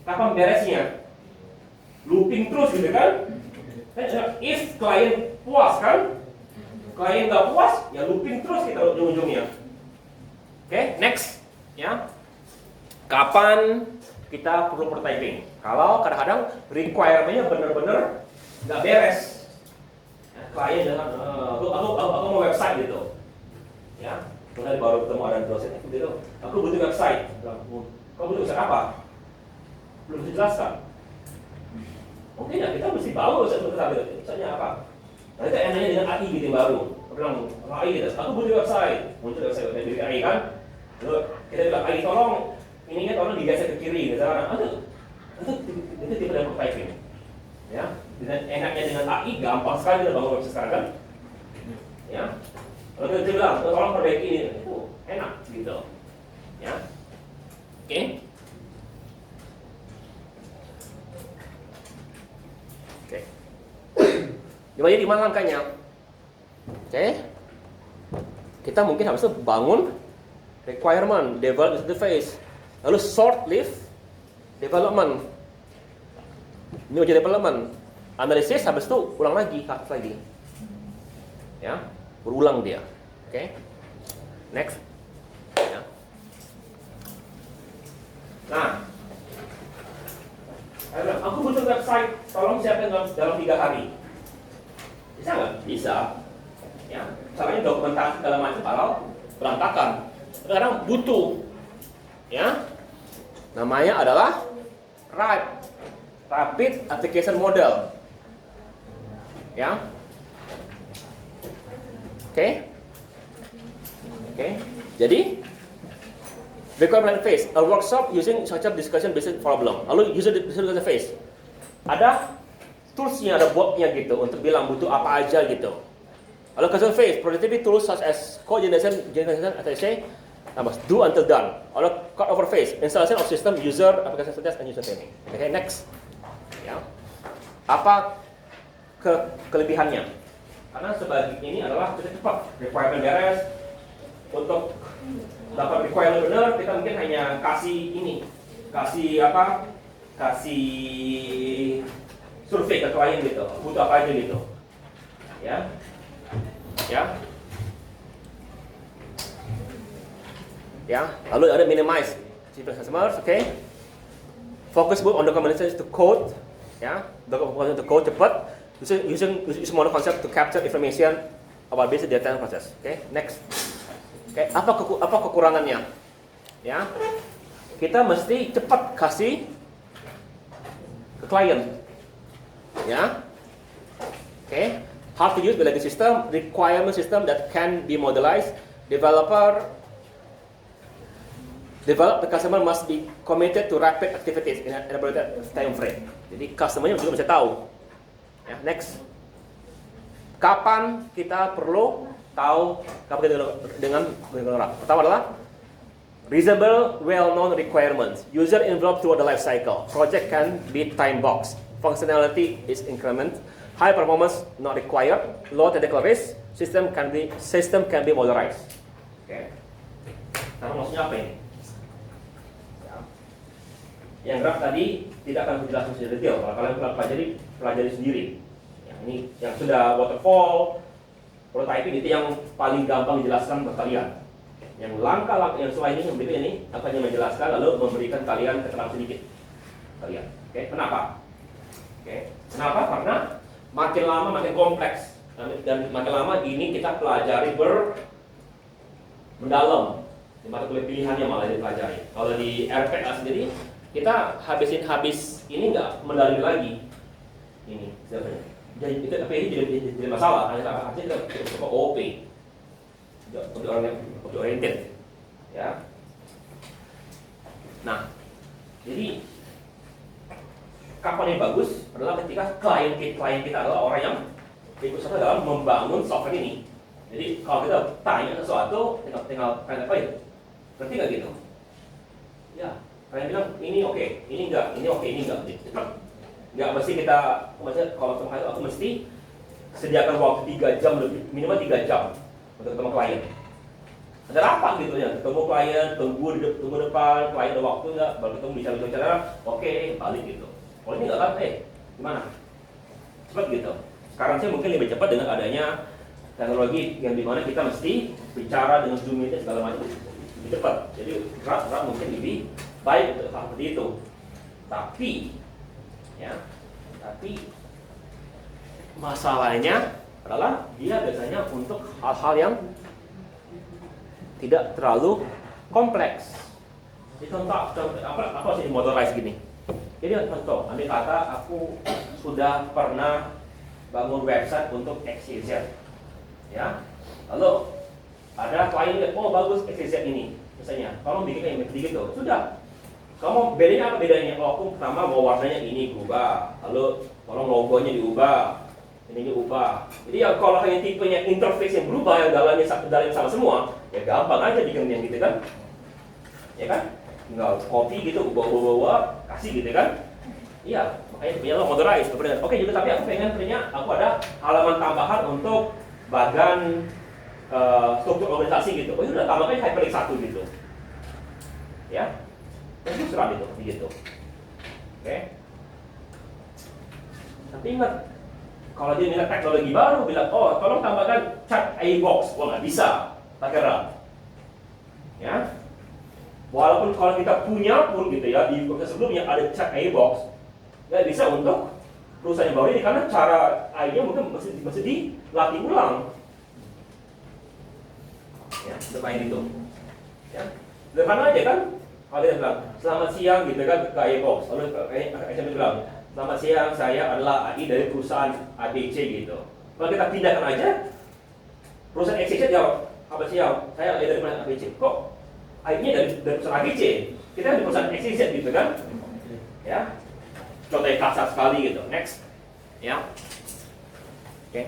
Kapan beresnya? Looping terus gitu kan? If klien puas kan? Klien nggak puas, ya looping terus kita ujung-ujungnya. Oke, next. Ya. Kapan kita perlu prototyping. Kalau kadang-kadang requirement-nya benar-benar nggak beres. Ya, klien dengan aku mau website gitu. Ya, kemudian baru ketemu ada dosen gitu. Aku butuh website. Kau butuh website apa? Belum dijelaskan. Mungkin ya kita mesti bawa website untuk kita. Misalnya apa? Nah, kita enaknya dengan AI gitu yang baru. Aku bilang, AI gitu. Aku butuh website. Muncul website dari AI kan. Lalu kita bilang, AI tolong ininya tolong digeser ke kiri. Misalnya, itu tipe dari prototyping. Ya, dengan enaknya dengan AI gampang sekali kita bangun website sekarang kan. Ya, kalau kita bilang, tolong perbaiki ini, itu enak gitu. Ya, oke. Oke. Jadi di mana langkahnya? Oke. Kita mungkin harus bangun requirement, develop interface, lalu short lived development. Ini uji development, analisis, habis itu ulang lagi, ya, berulang dia. Oke. Next. Ya. Nah, aku butuh website, tolong siapin dalam 3 hari. Bisa nggak? Bisa. Ya, caranya dokumentasi segala macam kalau berantakan. Sekarang butuh, ya, namanya adalah Rapid Application Model. Ya, oke. Jadi requirement phase, a workshop using structured discussion based problem. Lalu user discussion phase. Ada toolsnya, ada boardnya gitu untuk bilang butuh apa aja gitu. Lalu customer phase, productivity tools such as code generation, as I say, do until done. Lalu cut over phase, installation of system, user, application test, and user training. Okay, next. Ya. Apa kelebihannya? Karena sebagai ini adalah kita cepat, requirement beres. Untuk dapat requirement benar, kita mungkin hanya kasih survei ke klien gitu, butuh apa aja gitu, ya. Lalu ada minimize customers, oke. Focus both on documentation to code, ya, documentation to code cepat, using model concept to capture information about basic data process, oke. Next, oke. Apa kekurangannya? Ya, kita mesti cepat kasih ke klien. Ya, oke. How to use legacy system, requirement system that can be modelized. Develop the customer must be committed to rapid activities in an elaborated time frame. Jadi customernya juga mesti tahu. Ya, next. Kapan kita perlu tahu dengan pertama adalah reasonable, well-known requirements. User involved throughout the life cycle. Project can be time boxed. Functionality is increment. High performance not required. Low technical risk. System can be modularized. Oke. Nah, maksudnya apa ini? Ya. Yang graf tadi tidak akan dijelaskan secara detail. Kalau kalian pelajari sendiri. Ya, ini yang sudah waterfall, prototyping itu yang paling gampang dijelaskan ke kalian. Yang langkah-langkah yang selain ini berikut ini akan menjelaskan lalu memberikan kalian keterangan sedikit. Kalian. Oke, kenapa? Oke. Kenapa? Karena makin lama makin kompleks dan makin lama ini kita pelajari mendalam di mata kuliah pilihannya malah dipelajari. Kalau di RPA sendiri kita habis ini nggak mendalami lagi ini sebenarnya. Jadi itu tapi ini jadi masalah. Artinya kita coba OP, untuk orang yang oriented, ya. Nah, jadi kapan yang bagus adalah ketika klien kita adalah orang yang ikut serta dalam membangun software ini. Jadi kalau kita tanya sesuatu, tinggal kalian apa itu? Ngerti nggak gitu? Ya, kalian bilang ini oke, ini enggak, ini oke, ini enggak. Cepat. Nggak mesti kita, maksudnya kalau ketemu klien aku mesti sediakan waktu 3 jam lebih, minimal 3 jam untuk ketemu klien. Ada rapat gitu ya, ketemu klien, tunggu depan, klien ada waktu nggak, baru ketemu bicara, oke, balik gitu. Kalau ini nggak kan, gimana? Cepat gitu. Sekarang sih mungkin lebih cepat dengan adanya teknologi yang dimana kita mesti bicara dengan Zoom itu segala macam lebih cepat. Jadi draft mungkin lebih baik untuk hal seperti itu. Tapi masalahnya adalah dia biasanya untuk hal-hal yang tidak terlalu kompleks. Jadi contoh apa sih motorized gini? Jadi contoh, ambil kata aku sudah pernah bangun website untuk XYZ, ya. Lalu ada klien lihat, oh bagus XYZ ini, misalnya, tolong bikin kayak gitu. Sudah. Kamu bedanya apa bedanya? Oh, aku pertama mau warnanya ini ubah, lalu tolong logonya diubah, ini diubah. Jadi ya kalau hanya tipenya interface yang berubah yang dalamnya sama semua, ya gampang aja bikin yang gitu kan, ya kan? Tinggal copy gitu, ubah, kasih gitu kan? Iya, makanya punya lo motorized. Oke juga, tapi aku punya aku ada halaman tambahan untuk bagan struktur organisasi gitu. Oh ya udah tambahkan hyperlink 1 gitu, ya. Itu serah itu, begitu. Oke. Tapi ingat, kalau dia minta teknologi baru, bilang, oh tolong tambahkan chat iBox, oh nggak bisa, pakai RAM. Ya. Walaupun kalau kita punya pun gitu ya, di sebelumnya ada chat iBox, nggak bisa untuk perusahaan yang baru ini karena cara AI-nya mungkin mesti dilatih ulang. Ya, seperti itu. Ya, sederhana aja kan? Kalau dia bilang, selamat siang gitu kan ke iBox, lalu SMP bilang, selamat siang, saya adalah AI dari perusahaan ABC gitu. Kalau kita pindahkan aja, perusahaan XYZ jawab, selamat siang, saya AI dari perusahaan ABC. Kok AI-nya dari perusahaan ABC? Kita di perusahaan XYZ gitu kan? Ya, contohnya kasar sekali gitu. Next, ya, oke.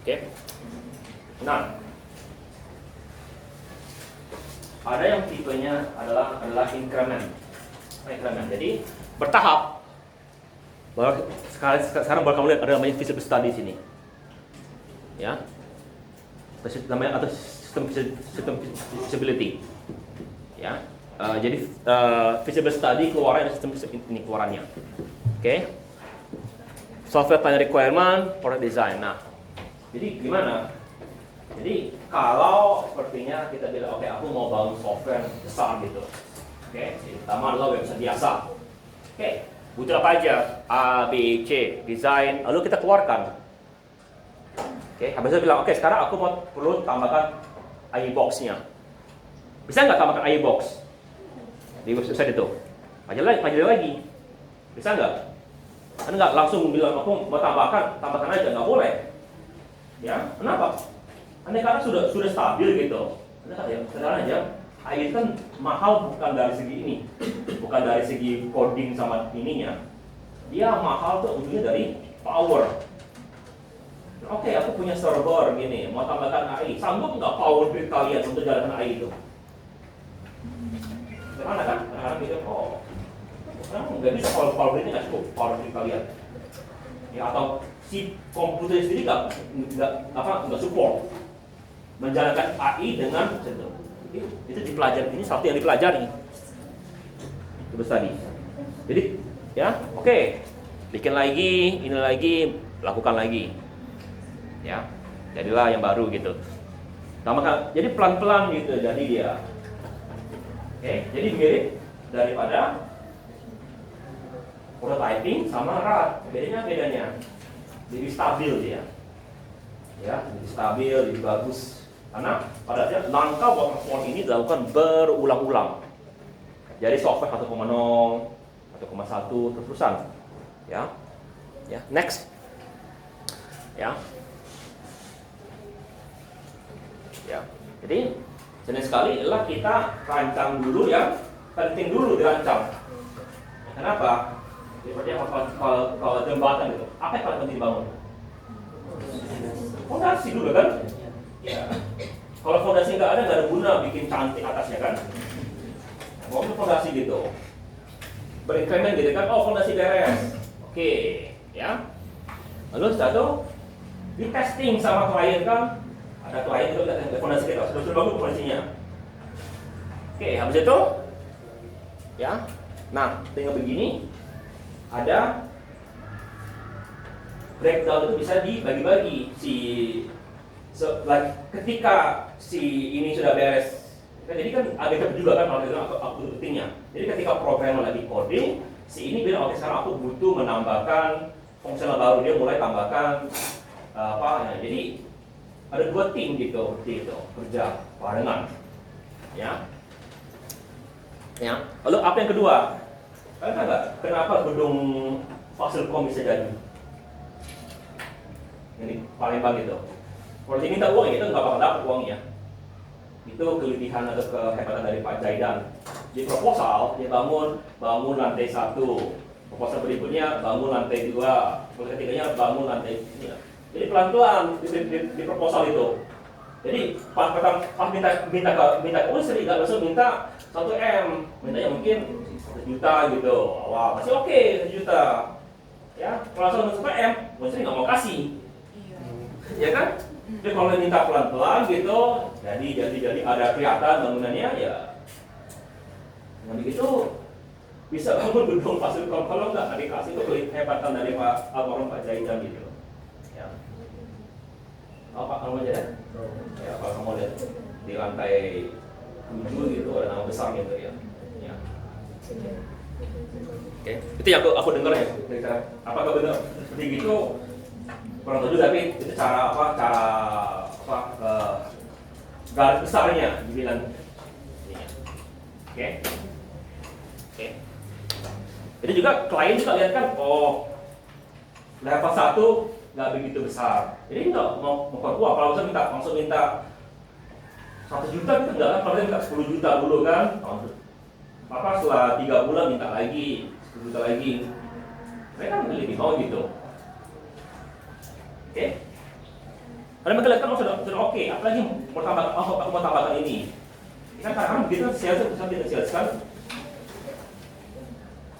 Oke. Nah, ada yang tipenya adalah increment. Jadi bertahap. Sekarang baru kamu lihat ada namanya feasible study sini. Ya. Namanya atau sistem feasibility. Ya. Jadi feasible study keluarannya sistem ini keluarannya. Oke. Software final requirement, product design. Nah, jadi gimana? Jadi kalau sepertinya kita bilang, oke, aku mau bangun software besar gitu. Oke, pertama adalah website biasa. Oke, butuh apa aja? A, B, C, desain, lalu kita keluarkan. Oke, habis itu bilang, oke, sekarang aku perlu tambahkan iBox-nya. Bisa nggak tambahkan iBox di website itu? Pelajari lagi. Bisa nggak? Kan nggak langsung bilang, aku mau tambahkan aja, nggak boleh. Ya, kenapa? Karena sudah stabil gitu. Sekarang aja, AI kan mahal bukan dari segi ini, bukan dari segi coding sama ininya. Dia mahal tuh ujungnya dari power. Oke, aku punya server gini, mau tambahkan AI, sanggup nggak power grid kalian untuk jalankan AI itu? Gimana kan? Kadang-kadang mikir, oh, nggak bisa power grid ini nggak cukup power grid kalian. Ya, atau si komputer sendiri nggak support menjalankan AI dengan itu dipelajari, ini satu yang dipelajari itu tadi. Jadi ya oke, bikin lagi, ini lagi, lakukan lagi, ya jadilah yang baru gitu. Jadi pelan-pelan gitu jadi dia. Oke, jadi mirip daripada prototyping sama RAD. Bedanya jadi stabil dia, ya jadi stabil, jadi bagus. Karena pada dasarnya langkah waterfall ini dilakukan berulang-ulang. Jadi software 1,0, 1,1 terus-terusan, ya, next, ya. Jadi jenis sekali adalah kita rancang dulu yang penting dulu dirancang. Kenapa? Seperti kalau jembatan itu, apa yang paling penting dibangun? Fondasi dulu kan? Ya. Kalau fondasi nggak ada guna bikin cantik atasnya kan? Mau fondasi gitu, berinkremen gitu kan? Oh fondasi beres, oke, ya. Lalu setelah itu di testing sama klien kan, Ada klien juga lihat fondasi kita, sudah bagus fondasinya. Oke, habis itu, ya, nah tinggal begini, ada breakdown itu bisa dibagi-bagi ketika si ini sudah beres. Jadi kan ada juga kan aku rutinnya. Jadi ketika programmer lagi coding, si ini bilang oke sekarang aku butuh menambahkan fungsional baru, dia mulai tambahkan apa ya. Jadi ada dua tim gitu, kerja barengan, ya. Ya. Lalu apa yang kedua? Kalian tahu nggak kenapa gedung Fasilkom bisa jadi? Ini Palembang gitu. Kalau dia minta uang itu nggak bakal dapat uangnya. Itu kelebihan atau kehebatan dari Pak Zaidan. Di proposal dia bangun lantai 1, proposal berikutnya bangun lantai 2, proposal ketiganya bangun lantai 3. Jadi pelan-pelan di proposal itu. Jadi pas minta unsur nggak langsung minta 1 M, mintanya mungkin 1 juta gitu. Wah masih oke 1 juta. Ya kalau langsung 1 M, unsur nggak mau kasih. Ya kan? Jadi kalau minta pelan-pelan gitu, jadi ada kelihatan bangunannya ya. Nah begitu bisa bangun gedung Fasilkom, kalau nggak dikasih itu kehebatan dari Pak Almarhum Pak Zaidan gitu. Ya. Pak kamu aja. Ya kalau kamu lihat di lantai 7 gitu ada nama besar gitu ya. Ya. Oke, itu yang aku dengar ya. Apakah benar seperti gitu? Kurang tahu juga, tapi itu cara garis besarnya dibilang. Oke. Jadi juga klien juga lihat kan, oh level 1 nggak begitu besar. Jadi nggak mau perkuat. Kalau langsung minta 1 juta gitu enggak kan? Kalau minta 10 juta dulu kan, apa setelah 3 bulan minta lagi 10 juta lagi. Mereka kan lebih mau gitu. Oke, karena mereka lihat kan sudah oke, apalagi mau tambahkan ini. Kan kadang-kadang begitu sales kan.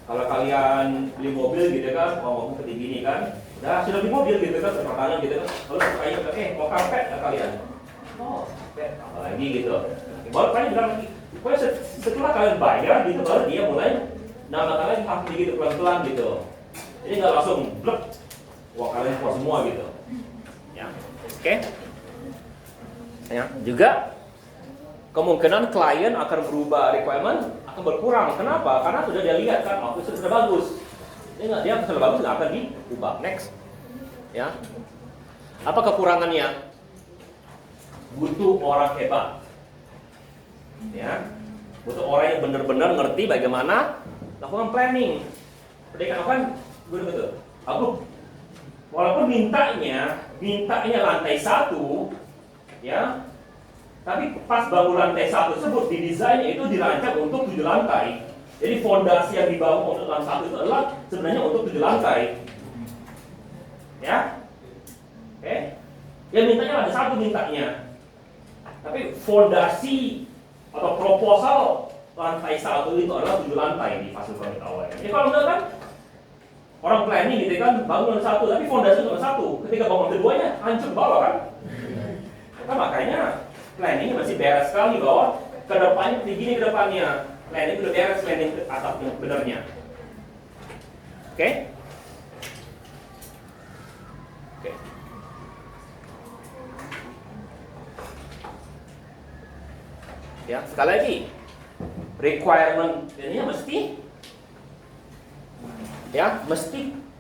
Kalau kalian beli mobil gitu kan, mau seperti gini kan, sudah beli mobil gitu kan, pertanyaan gitu kan, lalu kayak mau karpet nggak kalian? Oh, karpet, apa lagi gitu. Baru kalian bilang lagi, pokoknya setelah kalian bayar gitu, baru dia mulai nambahkan lagi harus gitu pelan-pelan gitu. Jadi nggak langsung blek, wah kalian keluar semua gitu. Ya, oke. Ya, juga kemungkinan klien akan berubah requirement akan berkurang. Kenapa? Karena sudah dia lihat kan, oh itu sudah bagus. Dia sudah bagus nggak akan diubah. Next, ya. Apa kekurangannya? Butuh orang hebat. Ya, butuh orang yang benar-benar ngerti bagaimana lakukan planning. Ketika kan, betul. Aku walaupun mintanya lantai 1, ya, tapi pas bangun lantai 1 tersebut didesainnya itu dirancang untuk 7 lantai. Jadi fondasi yang dibangun untuk lantai 1 itu adalah sebenarnya untuk 7 lantai. Ya, oke. Ya mintanya lantai 1 mintanya, tapi fondasi atau proposal lantai 1 itu adalah 7 lantai di Fasilkom Tower. Jadi kalau enggak kan orang planning gitu kan, bangun 1 tapi fondasi cuma 1. Ketika bangun keduanya hancur bawah kan. Nah, makanya planningnya masih beres sekali bahwa kedepannya begini kedepannya. Planning udah beres, planning ke atapnya benarnya. Oke? Oke. Ya, sekali lagi. Requirement ini mesti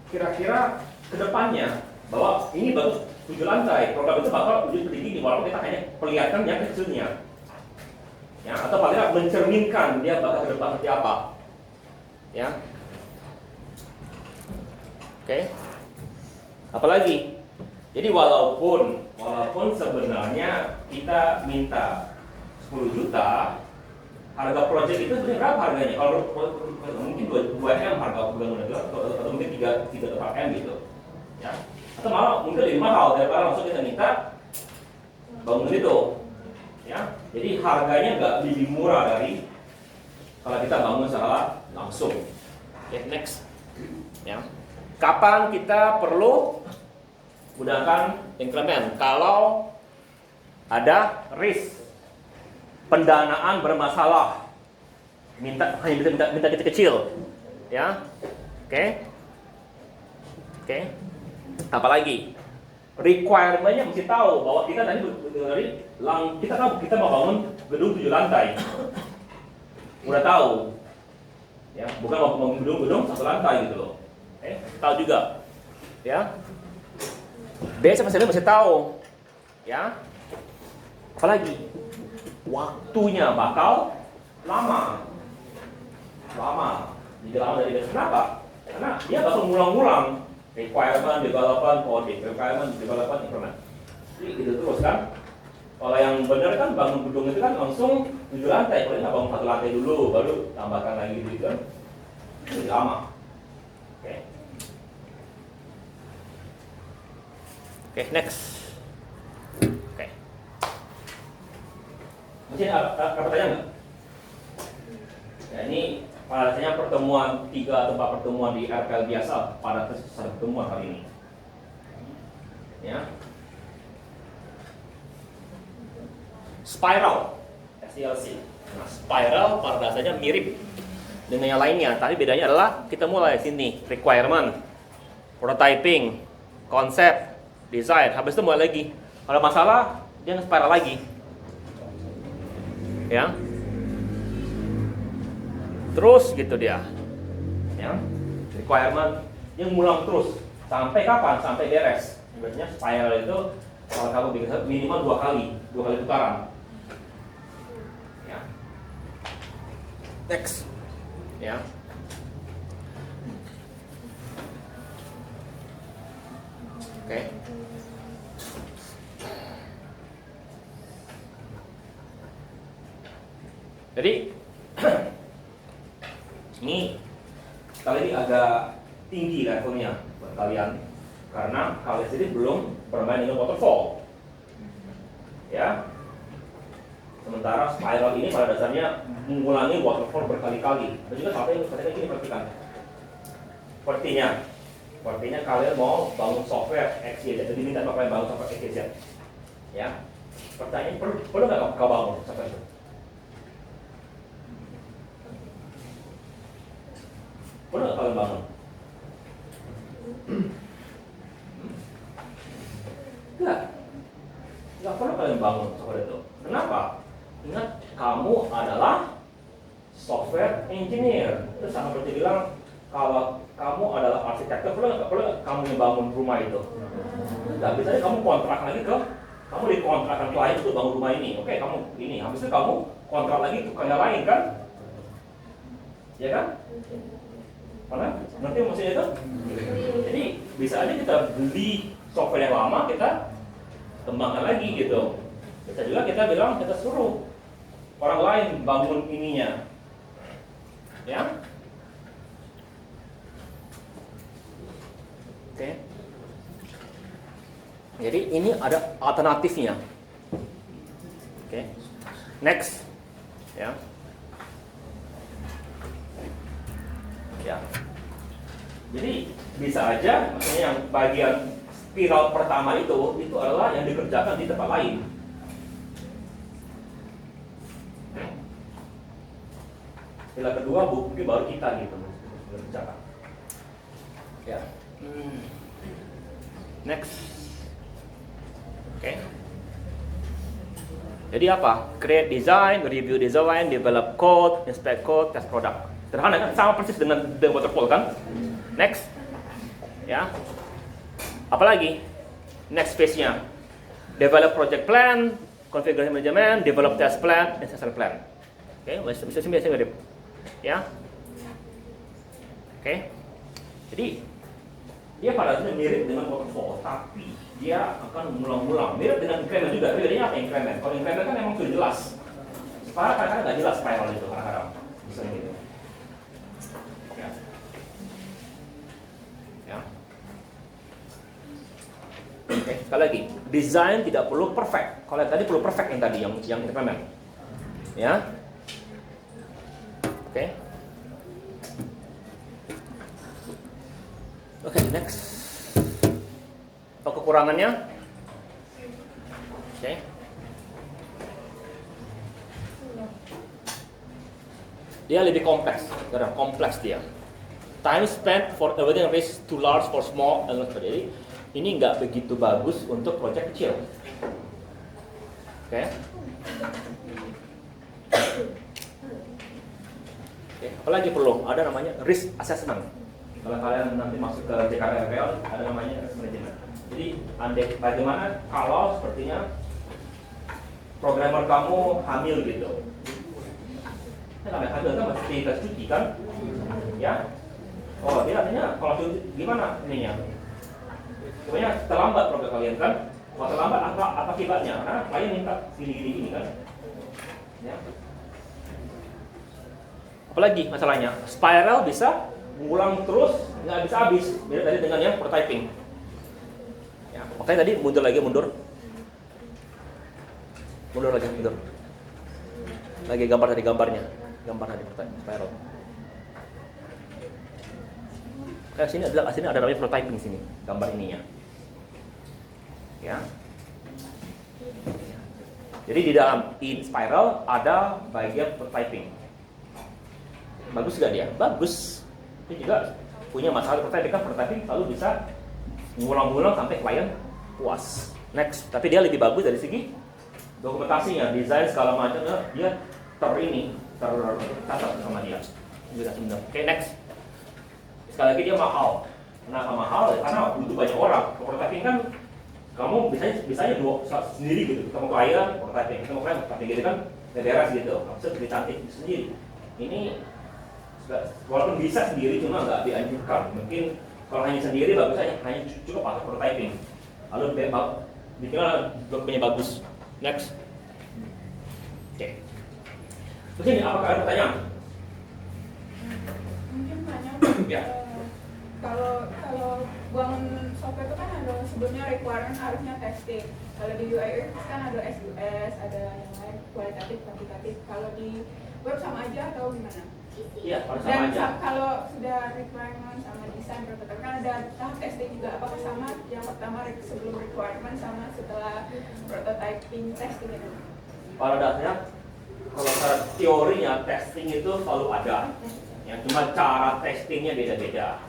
kira-kira ke depannya bahwa ini bagus 7 lantai, program itu bakal wujud seperti ini walaupun kita hanya perlihatkan yang kecilnya. Ya, atau paling tidak mencerminkan dia bakal ke depan seperti apa. Ya. Oke. Apalagi? Jadi walaupun sebenarnya kita minta 10 juta, harga proyek itu sebenarnya berapa harganya? Kalau mungkin 2 M harga bangunan itu, atau mungkin 3 M gitu. Ya. Atau malah mungkin lebih mahal daripada langsung kita minta bangunan itu. Ya. Jadi harganya nggak lebih murah dari kalau kita bangun secara langsung. Oke, next. Ya. Kapan kita perlu gunakan increment? Kalau Ada risk. Pendanaan bermasalah. Hanya minta kecil-kecil. Ya. Oke. Apalagi? Requirement-nya mesti tahu bahwa kita tadi kita tahu kita mau bangun gedung 7 lantai. Udah tahu. Ya, bukan mau bangun gedung 1 lantai gitu loh. Tahu juga. Ya. Basic mesti tahu. Ya. Apalagi? Waktunya bakal lama. Dijelaskan dari kenapa? Karena dia bakal ngulang-ngulang. Requirement, development, coding, requirement, development, implement. Jadi gitu terus kan. Kalau yang benar kan bangun gedung itu kan langsung 7 lantai. Kalau nggak bangun 1 lantai dulu, baru tambahkan lagi gitu kan. Jadi lama. Oke, next. Oke. Masih ada pertanyaan nggak? Ya, ini rasanya pertemuan 3 atau 4 pertemuan di RPL biasa pada satu pertemuan kali ini. Ya. Spiral, SDLC. Nah, spiral pada dasarnya mirip dengan yang lainnya, tapi bedanya adalah kita mulai sini, requirement, prototyping, konsep, design, habis itu mulai lagi. Kalau masalah, dia spiral lagi. Ya. Terus gitu dia. Ya. Requirement yang ngulang terus sampai kapan? Sampai beres. Biasanya spiral itu kalau kamu bikin minimal 2 kali putaran. Ya. Next. Ya. Oke. Jadi ini kali ini agak tinggi levelnya buat kalian karena kalian sendiri belum bermain dengan waterfall. Ya. Sementara spiral ini pada dasarnya mengulangi waterfall berkali-kali. Dan juga sampai yang seperti ini perhatikan. Sepertinya kalian mau bangun software XYZ, jadi minta kalian bangun software XYZ. Ya. Pertanyaan perlu nggak kau bangun software itu? Perlu nggak kalian bangun? Nggak perlu kalian bangun software itu. Kenapa? Ingat, kamu adalah software engineer. Itu sama seperti bilang kalau kamu adalah arsitek, perlu kamu yang bangun rumah itu. Nggak, biasanya kamu kontrak lagi kamu dikontrakkan klien untuk bangun rumah ini. Oke, kamu ini, habis itu kamu kontrak lagi ke yang lain kan? Ya kan? Mana? Nanti maksudnya itu? Jadi bisa aja kita beli software yang lama, kita kembangkan lagi gitu. Bisa juga kita bilang, kita suruh orang lain bangun ininya. Ya? Oke. Jadi ini ada alternatifnya. Oke. Next. Ya. Ya. Jadi bisa aja maksudnya yang bagian spiral pertama itu adalah yang dikerjakan di tempat lain. Spiral kedua mungkin baru kita gitu mengerjakan. Ya. Next. Oke. Jadi apa? Create design, review design, develop code, inspect code, test product. Sederhana kan? Sama persis dengan waterfall kan? Next. Ya. Apalagi? Next phase-nya. Develop project plan, configuration management, develop test plan, and session plan. Oke, bisa mirip. Ya. Oke. Jadi dia pada dasarnya mirip dengan waterfall, tapi dia akan mengulang-ulang. Mirip dengan increment juga. Tapi bedanya apa increment? Kalau increment kan memang sudah jelas. Spiral kadang-kadang nggak jelas spiral itu kadang-kadang. Misalnya gitu. Ya. Ya. Oke, sekali lagi, desain tidak perlu perfect. Kalau yang tadi perlu perfect yang tadi, yang increment. Ya. Oke. Oke, next. Apa kekurangannya? Oke. dia lebih kompleks, karena kompleks dia. Time spent for everything is too large for small, jadi ini nggak begitu bagus untuk project kecil. Oke. Oke, apalagi perlu ada namanya risk assessment. Kalau kalian nanti masuk ke JKPL ada namanya risk management. Jadi bagaimana kalau sepertinya programmer kamu hamil gitu. Namanya hamil kan mesti kita cuci kan? Ya. Oh, dia artinya kalau cuci gimana ininya? Sebenarnya terlambat program kalian kan? Kalau terlambat apa akibatnya? Karena klien minta gini kan? Ya. Apalagi masalahnya, spiral bisa ngulang terus, nggak bisa habis. Beda tadi dengan yang prototyping. Ya, makanya tadi mundur lagi. Mundur lagi gambar tadi gambarnya, gambar tadi spiral. Kayak sini ada namanya prototyping sini, gambar ininya. Ya. Jadi di dalam spiral ada bagian prototyping. Bagus gak dia? Bagus. Dia juga punya masalah prototyping kan, prototyping selalu bisa ngulang-ngulang sampai klien puas. Next, tapi dia lebih bagus dari segi dokumentasinya, desain segala macamnya dia tercatat sama dia. Oke, next. Sekali lagi dia mahal. Kenapa mahal? Karena butuh banyak orang. Prototyping kan kamu bisanya sendiri gitu. Ketemu klien, prototyping. Ketemu klien, prototyping gitu kan beres gitu. Maksud lebih cantik sendiri. Ini walaupun bisa sendiri cuma nggak dianjurkan. Mungkin kalau hanya sendiri bagus aja, hanya cukup pakai prototyping. Lalu bikinlah dokumennya bagus. Next. Oke. Terus ini apakah ada pertanyaan? Mungkin tanya. Ya. Kalau bangun software itu kan ada sebelumnya requirement harusnya testing. Kalau di UI UX kan ada SUS, ada yang lain kualitatif, kuantitatif. Kalau di web sama aja atau gimana? Iya, kalau sama Dan aja. kalau sudah requirement sama desain prototype kan ada tahap testing juga. Apakah sama yang pertama sebelum requirement sama setelah prototyping testing itu? Pada dasarnya kalau secara teorinya testing itu selalu ada. Ya, cuma cara testingnya beda-beda.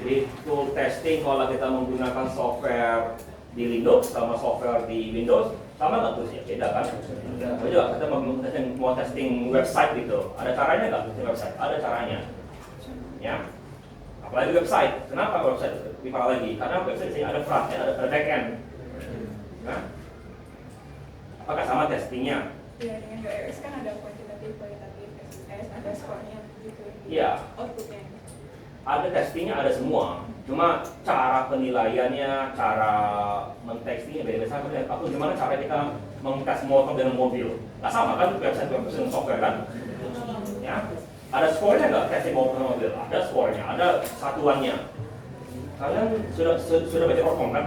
Jadi tool testing kalau kita menggunakan software di Linux sama software di Windows sama nggak tuh sih? Beda kan? Kalau juga kita mau testing website gitu, ada caranya nggak testing website? Ada caranya. Ya. Apalagi website. Kenapa website lebih parah lagi? Karena website ini ada front, ada backend. Nah, apakah sama testingnya? Ya, dengan UX kan ada kuantitatif, kualitatif, SUS, ada skornya gitu. Iya. Outputnya. Ada testingnya, ada semua. Cuma cara penilaiannya, cara men-testingnya beda-beda. Atau gimana cara kita meng-tes motor dengan mobil? Nggak sama kan website software kan? Ya. Ada skornya nggak testing motor dengan mobil? Ada skornya, ada satuannya. Kalian sudah baca Orcom kan?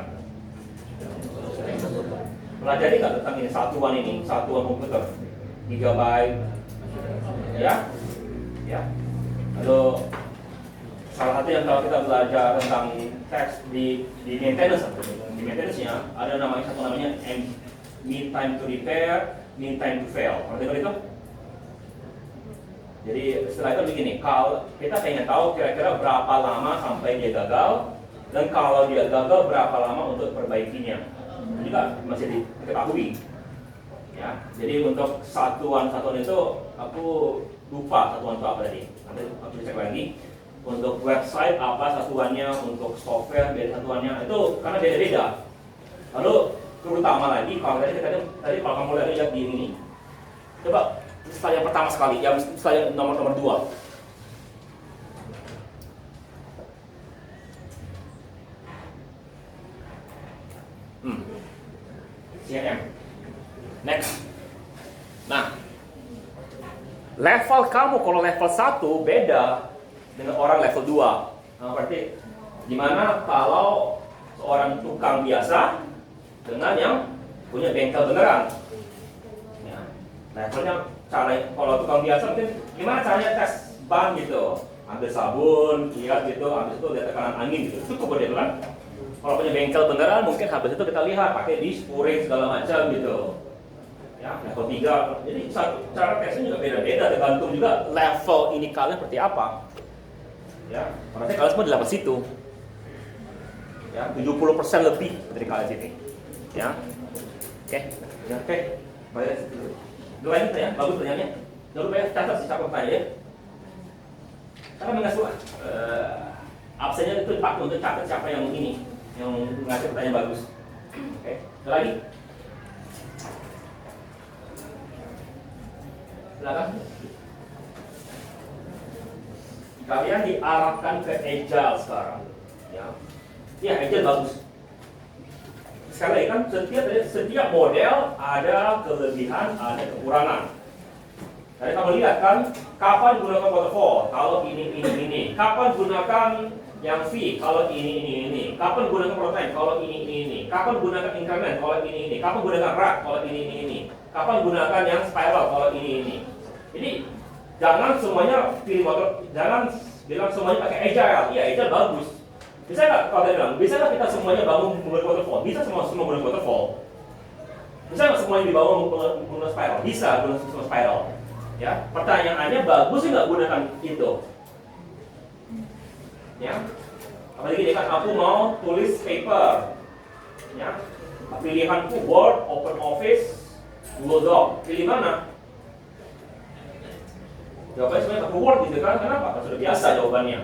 Pelajari nggak tentang ini satuan komputer, gigabyte, ya? Lalu salah satu yang kalau kita belajar tentang teks di maintenance-nya ada namanya mean time to repair, mean time to fail. Pernah dengar itu? Jadi setelah itu begini, kalau kita pengen tahu kira-kira berapa lama sampai dia gagal, dan kalau dia gagal berapa lama untuk perbaikinya, juga masih diketahui. Ya, jadi untuk satuan-satuan itu aku lupa satuan itu apa tadi. Nanti aku cek lagi. Untuk website apa satuannya, untuk software beda satuannya, itu karena beda-beda. Lalu terutama lagi kalau tadi kalau kamu lihat di ini, coba slide yang pertama sekali, yang slide nomor 2. CRM. Next. Nah, level kamu kalau level 1 beda dengan orang level 2. Nah, berarti gimana kalau seorang tukang biasa dengan yang punya bengkel beneran? Ya. Levelnya cara kalau tukang biasa mungkin gimana caranya tes ban gitu? Ambil sabun, lihat gitu, habis itu lihat tekanan angin gitu. Itu cukup deh kan? Kalau punya bengkel beneran mungkin habis itu kita lihat pakai disk, puring segala macam gitu. Ya, level 3. Jadi cara tesnya juga beda-beda, tergantung juga level ini kalian seperti apa. Ya, makanya kalian semua di level situ. Ya, 70% lebih dari kalian sini. Ya. Oke. Ya, oke. Baik. Dua ini ya, bagus pertanyaannya. Jangan lupa ya, catat sih catat tanya ya. Karena mengasuh absennya itu dipakai untuk catat siapa yang ini, yang ngasih pertanyaan bagus. Oke. Ada lagi? Silakan. Kalian diarahkan ke agile sekarang. Ya, ya agile bagus. Sekali lagi kan setiap model ada kelebihan, ada kekurangan. Jadi kamu lihat kan, kapan gunakan waterfall? Kalau ini. Kapan gunakan yang V? Kalau ini. Kapan gunakan prototype? Kalau ini. Kapan gunakan increment? Kalau ini. Kapan gunakan rack? Kalau ini. Kapan gunakan yang spiral? Kalau ini. Jadi jangan semuanya pilih motor, jangan bilang semuanya pakai agile. Iya, agile bagus. Bisa nggak kalau saya bilang, bisa nggak kita semuanya bangun menggunakan waterfall? Bisa semua menggunakan waterfall. Bisa nggak semuanya dibangun menggunakan spiral? Bisa menggunakan sistem spiral. Ya, pertanyaannya bagus nggak gunakan itu? Ya, apalagi dia kan aku mau tulis paper. Ya, pilihanku Word, OpenOffice, Google Doc. Pilih mana? Jawabannya sebenarnya pakai Word gitu kan? Kenapa? Karena sudah biasa jawabannya.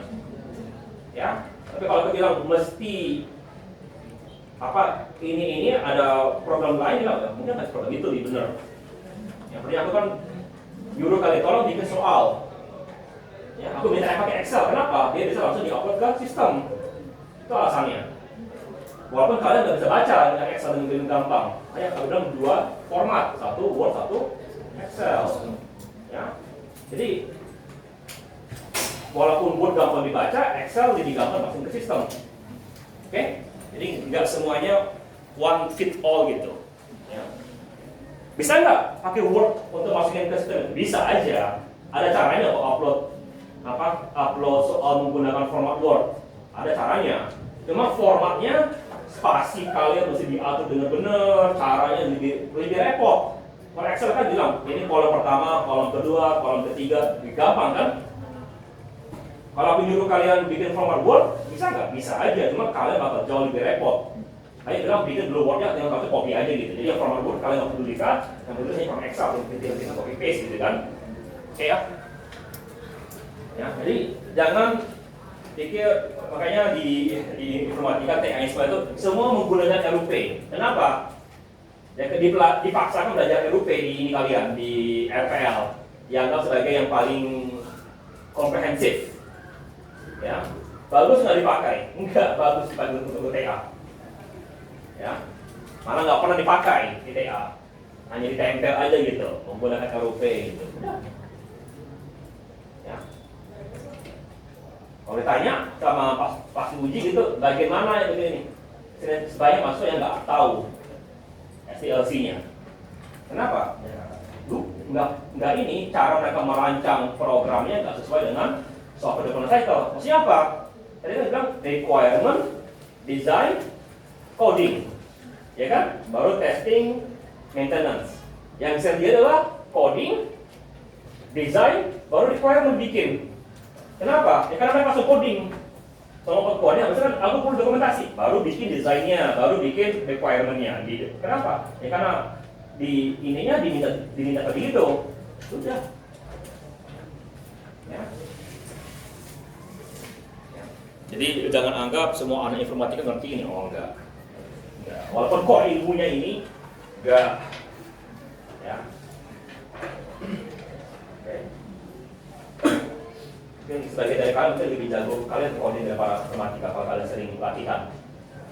Ya, tapi kalau kita bilang mesti apa ini ada program lain lah, mungkin nggak program itu benar. Yang pertama aku kan Euro kali tolong bikin soal. Ya, aku minta pakai Excel. Kenapa? Dia bisa langsung diupload ke sistem. Itu alasannya. Walaupun kalian nggak bisa baca dengan Excel dengan gampang. Kayak aku bilang dua format, satu Word, satu Excel. Ya. Jadi walaupun Word gampang dibaca, Excel lebih gampang masukin ke sistem. Oke? Jadi nggak semuanya one fit all gitu. Ya. Bisa nggak pakai Word untuk masukin ke sistem? Bisa aja. Ada caranya kok upload soal menggunakan format Word. Ada caranya. Cuma formatnya spasi kalian mesti diatur dengan benar, caranya lebih repot. Kalau Excel kan bilang, ini kolom pertama, kolom kedua, kolom ketiga, lebih gampang kan? Kalau aku nyuruh kalian bikin format Word, bisa nggak? Bisa aja, cuma kalian bakal jauh lebih repot. Ayo bilang bikin dulu Word-nya, tinggal satu copy aja gitu. Jadi yang format Word kalian nggak pedulikan, yang peduli hanya format Excel, tinggal copy paste gitu kan? Oke ya? Ya, jadi jangan pikir, makanya di informatika TAISP itu semua menggunakan RUP. Kenapa? Ya, dipaksakan belajar RUP di ini kalian, di RPL, dianggap sebagai yang paling komprehensif. Ya, bagus nggak dipakai? Enggak bagus dipakai untuk TA. Ya, malah nggak pernah dipakai di TA, hanya ditempel aja gitu, menggunakan RUP gitu. Ya, kalau ditanya sama pas uji gitu, bagian mana yang begini? Sebanyak masuk yang nggak tahu SDLC-nya. Kenapa? Ya, nggak ini cara mereka merancang programnya nggak sesuai dengan software development cycle. Maksudnya apa? Tadi kan bilang requirement, design, coding, ya kan? Baru testing, maintenance. Yang sendiri adalah coding, design, baru requirement bikin. Kenapa? Ya karena mereka langsung coding. Sama coding, misalkan aku perlu dokumentasi, baru bikin desainnya, baru bikin requirement-nya. Gitu. Kenapa? Ya karena di ininya diminta begitu. Sudah. Ya. Jadi jangan anggap semua anak informatika ngerti ini, oh enggak. Walaupun core ilmunya ini enggak. Ya. Oke. Mungkin sebagai dari kalian mungkin lebih jago kalian coding daripada informatika kalau kalian sering latihan.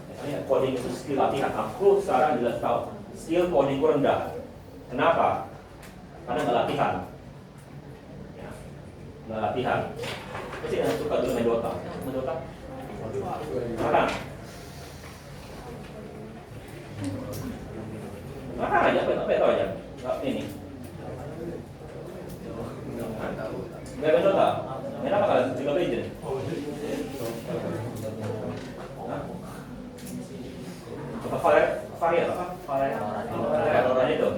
Misalnya coding itu skill latihan. Aku sekarang jelas tahu skill codingku rendah. Kenapa? Karena nggak latihan. Ya. Nggak latihan. Pasti yang suka dulu main Dota. Main Dota? Makan. Makan aja, apa aja. Nggak ini. Nggak main Dota. Main apa kalian? Juga Legend. Apa varian apa? Varian itu.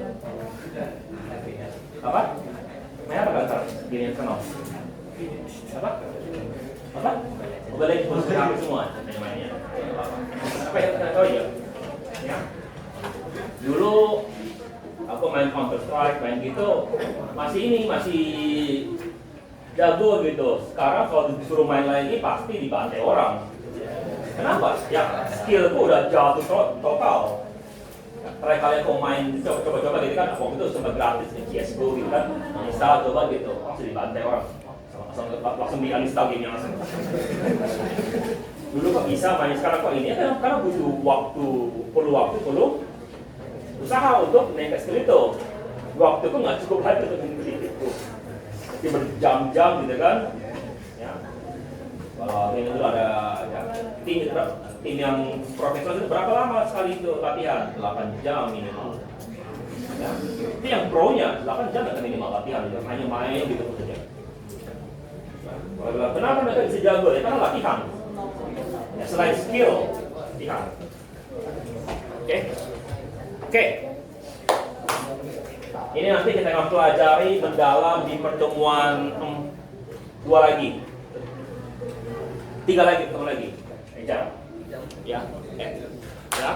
Apa? Mobile Legends full screen semua mainnya. Apa yang kalian tahu ya? Ya. Dulu aku main Counter Strike, main gitu masih jago gitu. Sekarang kalau disuruh main lagi pasti dibantai orang. Kenapa? Ya skillku udah jatuh total. Terakhir kali aku main coba-coba gitu kan, waktu itu sempat gratis di CSGO gitu kan, install coba gitu, langsung dibantai orang, langsung di-uninstall gamenya langsung. Dulu kok bisa main, sekarang kok ini kan karena butuh perlu usaha untuk naik skill itu. Waktuku nggak cukup lagi untuk mengikuti itu, jadi berjam-jam gitu kan. Ya. Kalau ini dulu ada ya, tim yang profesional itu berapa lama sekali itu latihan? 8 jam minimal. Ya. Itu yang pro-nya 8 jam kan minimal latihan, hanya main gitu saja. Kenapa mereka bisa jago? Ya karena latihan. Ya, selain skill, latihan. Oke. Ini nanti kita akan pelajari mendalam di pertemuan 2 lagi. 3 lagi, ketemu lagi. Ya. Ya.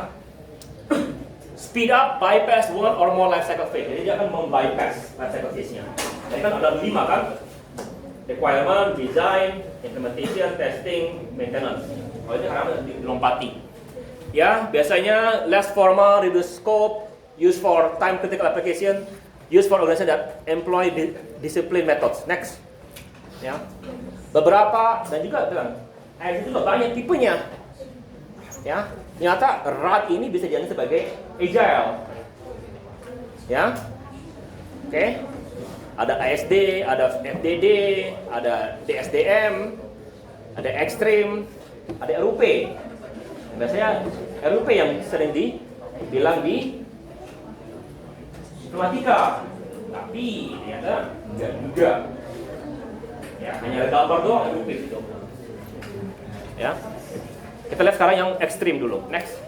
Speed up, bypass one or more life cycle phase. Jadi dia akan membypass life cycle phase-nya. Jadi kan ada 5 kan? Requirement, design, implementation, testing, maintenance. Kalau ini karena dilompati. Ya, biasanya less formal, reduce scope, used for time critical application, used for organization that employ discipline methods. Next. Ya. Beberapa dan juga bilang itu juga banyak tipenya. Ya, ternyata RAD ini bisa dianggap sebagai agile. Ya. Oke. Ada ASD, ada FDD, ada DSDM, ada Extreme, ada RUP. Biasanya RUP yang sering dibilang di informatika. Tapi ternyata enggak juga. Ya, hanya ada gambar doang RUP itu. Ya. Kita lihat sekarang yang ekstrim dulu. Next.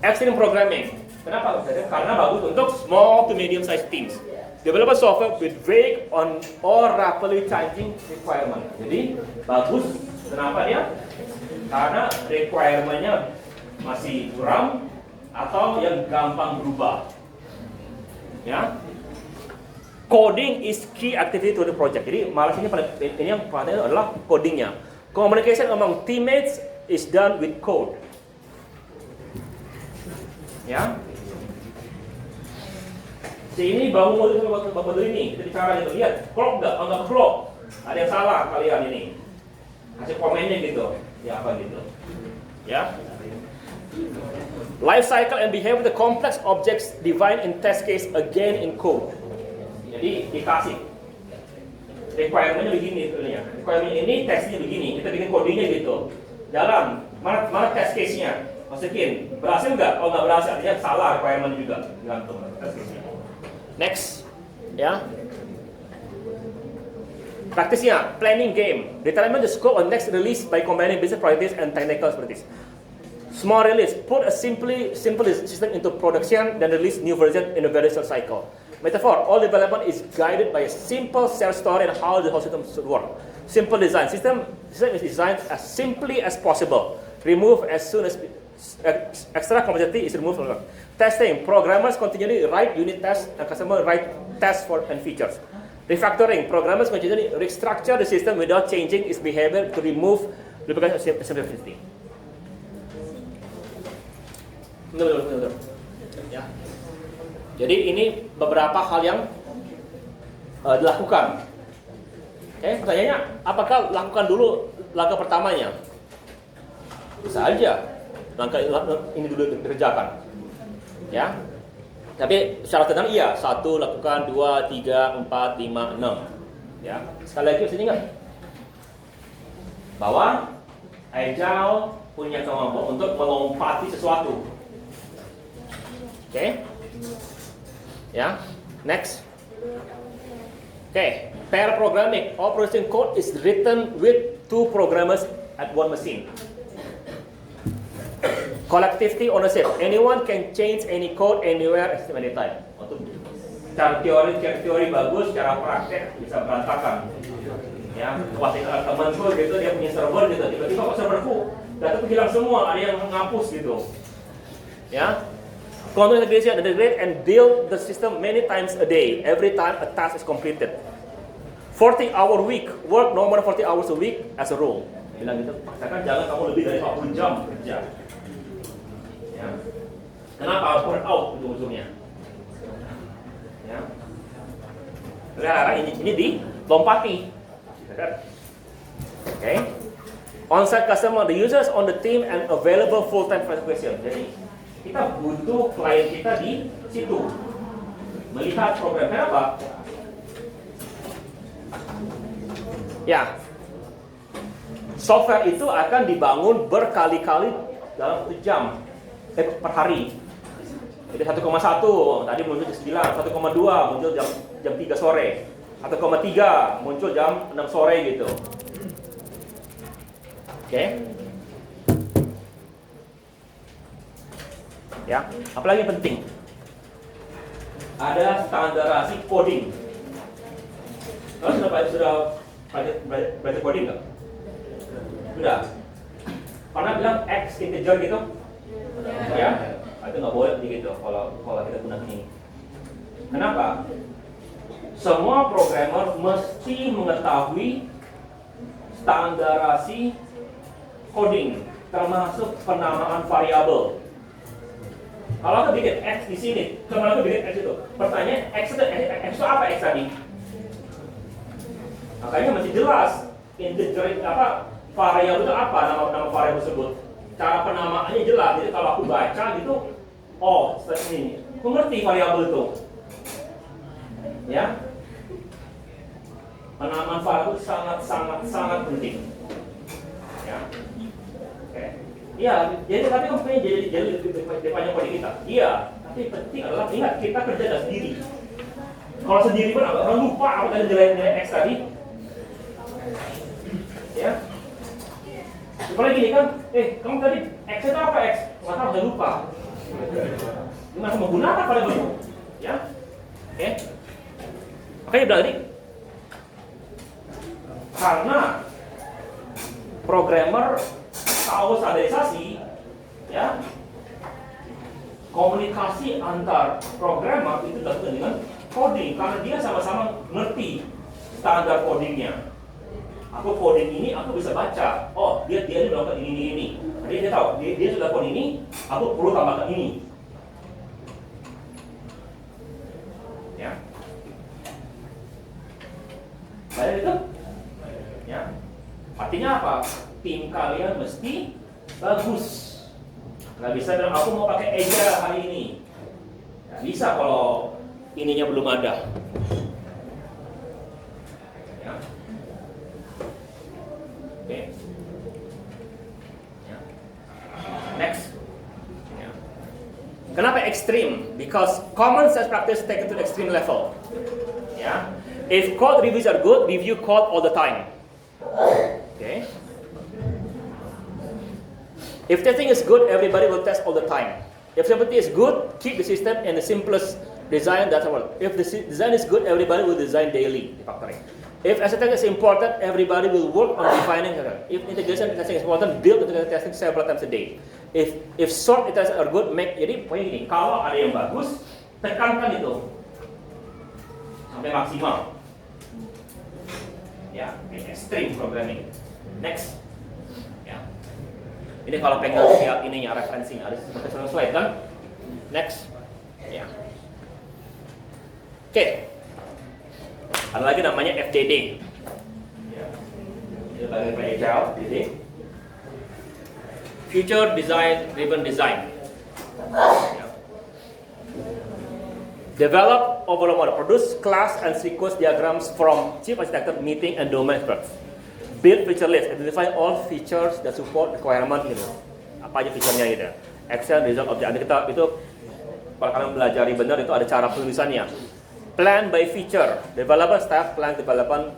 Extreme programming. Kenapa? Karena bagus untuk small to medium sized teams. Develop software with vague on or rapidly changing requirement. Jadi bagus. Kenapa dia? Karena requirement-nya masih kurang atau yang gampang berubah. Ya. Coding is key activity to the project. Jadi malah ini yang paling adalah codingnya. Communication among teammates is done with code. Ya. Ini bangun modul ini, kita bicara gitu, lihat clock nggak, nggak clock, ada yang salah kalian ini, kasih komennya gitu, ya apa gitu, ya. Life cycle and behavior the complex objects defined in test case again in code. Jadi dikasih requirement-nya begini sebenarnya, requirement ini testnya begini, kita bikin codingnya gitu, jalan, mana test case-nya, masukin, berhasil nggak? Oh nggak berhasil, artinya salah requirement juga, gantung test case-nya. Next, ya. Praktisnya, planning game. Determine the scope of next release by combining business priorities and technical expertise. Small release, put a simple system into production, then release new version in a very short cycle. Metaphor, all development is guided by a simple self story and how the whole system should work. Simple design, system is designed as simply as possible. Remove as soon as extra complexity is removed from it. Testing, programmers continually write unit tests and customer write tests for and features. Refactoring, programmers continually restructure the system without changing its behavior to remove duplicate simplicity. Betul. Ya. Jadi ini beberapa hal yang dilakukan. Oke, pertanyaannya, apakah lakukan dulu langkah pertamanya? Bisa aja. Langkah ini dulu dikerjakan. Ya. Tapi secara tenang iya, 1 lakukan, 2, 3, 4, 5, 6. Ya. Sekali lagi harus ingat bahwa Agile punya kemampuan untuk melompati sesuatu. Oke. Ya. Next. Oke, pair programming. All processing code is written with 2 programmers at one machine. Collectivity ownership. Anyone can change any code anywhere at any time. Untuk cara teori bagus, cara praktek bisa berantakan. Ya, waktu temanku gitu dia punya server gitu, tiba-tiba kok serverku data tuh hilang semua, ada yang menghapus gitu. Ya, control integration, integrate and build the system many times a day. Every time a task is completed. 40-hour week, work no more than 40 hours a week as a rule. Bilang gitu, paksakan jangan kamu lebih dari 40 jam kerja. Ya. Kenapa? Burn out ujung-ujungnya. Ya. Sekarang ini dilompati. Okay. On-site customer, the users on the team and available full-time question. Jadi kita butuh klien kita di situ melihat program. Kenapa? Ya, software itu akan dibangun berkali-kali dalam 1 jam per hari. Jadi 1,1 tadi muncul jam 9, 1,2 muncul jam 3 sore, 1,3 muncul jam 6 sore gitu. Oke. Ya, apalagi penting? Ada standarisasi coding. Kalau sudah belajar coding nggak? Sudah. Pernah bilang X integer gitu? Ya, itu nggak boleh begitu kalau kita gunakan ini. Kenapa? Semua programmer mesti mengetahui standarisasi coding, termasuk penamaan variabel. Kalau aku bikin X di sini, kalau aku bikin X itu, pertanyaan X itu apa X tadi? Makanya masih jelas integer variabel itu apa, nama variabel tersebut. Cara penamaannya jelas. Jadi kalau aku baca gitu, oh seperti ini, aku ngerti variabel itu. Ya, penamaan variabel sangat penting. Ya, oke. Iya, jadi tapi kampanye jadi banyak kode kita. Iya, tapi penting adalah ingat kita kerja dan sendiri. Kalau sendiri pun orang lupa apa tadi nilai X tadi. Ya. Apalagi gini kan, kamu tadi X itu apa X? Nggak tahu, udah lupa. Gimana menggunakan pada bentuk? Ya, oke. Makanya bilang tadi, karena programmer tahu standarisasi, ya, komunikasi antar programmer itu dilakukan dengan coding, karena dia sama-sama ngerti standar codingnya. Aku coding ini, aku bisa baca. Oh, dia ini melakukan ini. Jadi dia tahu, dia sudah coding ini, aku perlu tambahkan ini. Ya. Baik itu? Ya. Artinya apa? Tim kalian mesti bagus. Nggak bisa bilang aku mau pakai Azure hari ini. Nggak bisa kalau ininya belum ada. Ya. Oke. Ya. Next. Ya. Kenapa extreme? Because common sense practice take it to the extreme level. Ya. If code reviews are good, review code all the time. Okay. If testing is good, everybody will test all the time. If something is good, keep the system in the simplest design that's work. If the design is good, everybody will design daily. If STS is important, everybody will work on defining it. If integration testing is important, build integration testing several times a day. If short integration are good, jadi pokoknya gini, kalau ada yang bagus, tekankan itu sampai maksimal. Ya, extreme programming. Next. Ya. Ini kalau pengen lihat ininya referensinya ada seperti slide kan? Next. Ya. Oke. Ada lagi namanya FDD. Ya. Ini bagian dari Agile, FDD. Future Design Driven Design. Ya. Develop overall model, produce class and sequence diagrams from chief architect, meeting and domain experts. Build feature list, identify all features that support requirement gitu. Apa aja feature-nya gitu. Action, result, object. Kita itu kalau kalian belajari benar itu ada cara penulisannya. Plan by feature, developer staff plan development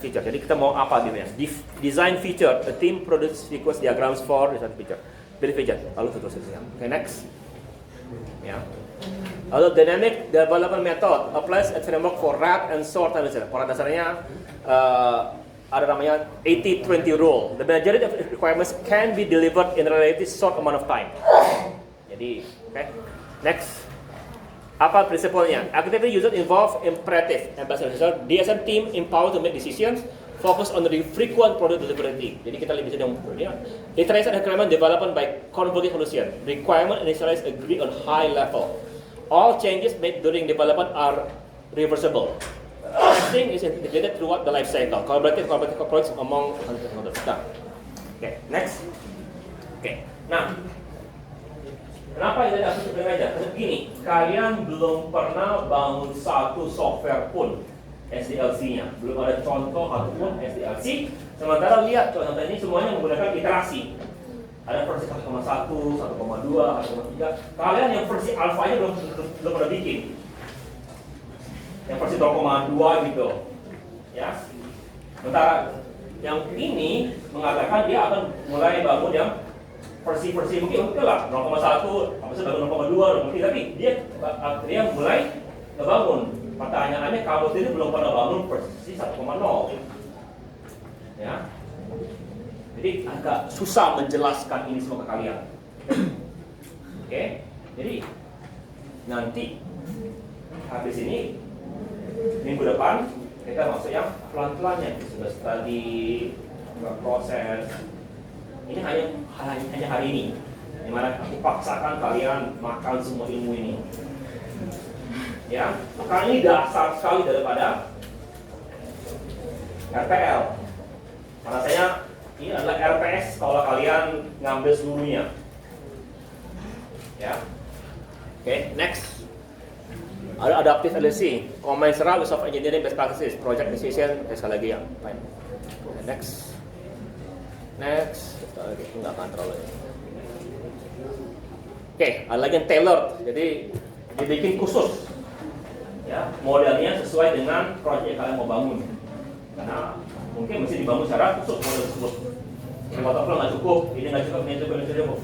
feature. Jadi kita mau apa gitu ya? Design feature, a team produce sequence diagrams for design feature. Build feature, lalu terusnya. Okay, next. Ya. Lalu dynamic development method applies a framework for RAG and sort analysis. Pada dasarnya ada namanya 80-20 rule. The majority of requirements can be delivered in a relatively short amount of time. Jadi, oke. Next. Apa prinsipnya? Activity user involved imperative. Ambassador, DSM team empowered to make decisions, focus on the frequent product delivery. Jadi kita lebih sedang iteration and requirement development by converging solution. Requirement initialized agree on high level. All changes made during development are reversible. Testing is integrated throughout the life cycle. Collaborative approach among stakeholders. Oke, next. Oke, nah. Kenapa ini aku sebenarnya aja? Karena gini, kalian belum pernah bangun satu software pun SDLC-nya, belum ada contoh ataupun SDLC. Sementara lihat contoh ini semuanya menggunakan iterasi. Ada versi 1,1, 1,2, 1,3. Kalian yang versi alpha-nya belum pernah bikin. Yang versi 0,2 gitu, ya. Sementara yang ini mengatakan dia akan mulai bangun yang versi-versi mungkin lah 0,1, habis itu 0,2, 0,3, tapi dia mulai ngebangun. Pertanyaannya kamu sendiri belum pernah bangun versi 1,0, ya. Jadi agak susah menjelaskan ini semua ke kalian. Oke, jadi nanti habis ini minggu depan kita masuk yang pelan-pelannya, sudah study, proses. Ini hanya hari ini, dimana aku paksakan kalian makan semua ilmu ini. Ya, karena ini dasar sekali daripada RPL. Karena saya ini adalah RPS kalau kalian ngambil seluruhnya. Ya, oke, next. Ada adaptive LC, commensurate with software engineering best practices, project decision, sekali lagi yang fine. Next. Oke, enggak kontrol ya. Oke, ada lagi yang tailored, jadi dibikin khusus. Ya, modelnya sesuai dengan proyek yang kalian mau bangun. Karena mungkin mesti dibangun secara khusus model tersebut. Ini waterflow nggak cukup, ini nggak cukup, ini cukup.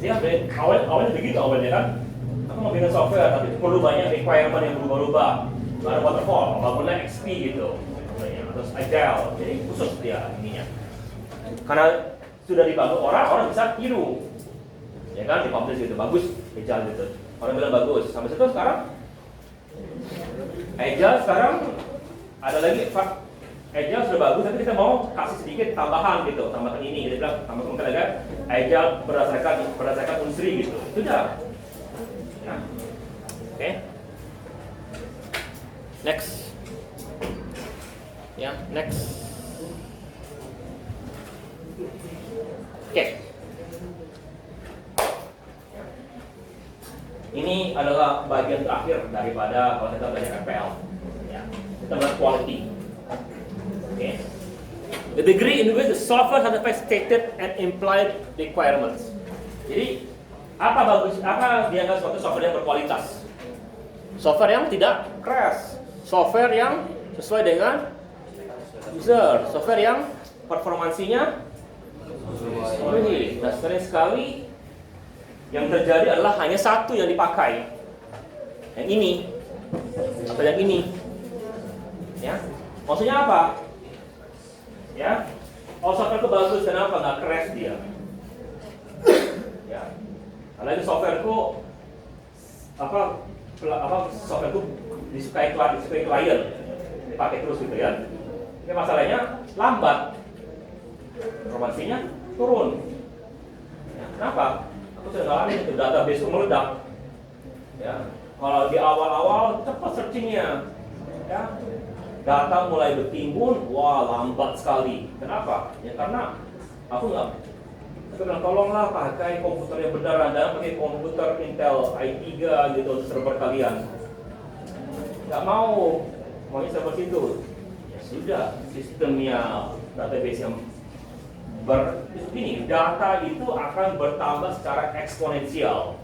Jadi awalnya begitu awalnya kan. Aku mau bikin software, tapi perlu banyak requirement yang berubah-ubah. Ada waterfall, bangunnya XP gitu, terus agile, jadi khusus dia ininya. Karena sudah dibangun orang bisa tiru, ya kan, dipublish gitu, bagus, agile gitu. Orang bilang bagus, sampai situ sekarang agile sekarang ada lagi, agile sudah bagus, tapi kita mau kasih sedikit tambahan gitu, tambahkan ini, kita bilang tambahkan lagi agile berdasarkan unsri gitu, itu dah. Ya. Oke. Next. Ya, next. Oke. Ini adalah bagian terakhir daripada kalau kita belajar RPL. Ya. Kita belajar quality. Oke. The degree in which the software satisfies stated and implied requirements. Jadi apa dianggap suatu software yang berkualitas? Software yang tidak crash, software yang sesuai dengan user, software yang performansinya dan sering sekali yang terjadi adalah hanya satu yang dipakai, yang ini atau yang ini. Ya, maksudnya apa? Ya, software itu bagus, kenapa nggak crash dia? Ya. Karena itu softwareku softwareku disukai klien, dipakai terus gitu ya. Ini masalahnya lambat, informasinya turun. Ya, kenapa? Aku sudah ngalamin itu, database meledak. Ya, kalau di awal-awal cepat searchingnya, ya, data mulai bertimbun, wah lambat sekali. Kenapa? Ya karena aku nggak. Saya bilang tolonglah pakai komputer yang benar, Anda pakai komputer Intel i3 gitu server kalian. Nggak maunya server situ. Ya sudah, sistemnya database yang begini, data itu akan bertambah secara eksponensial.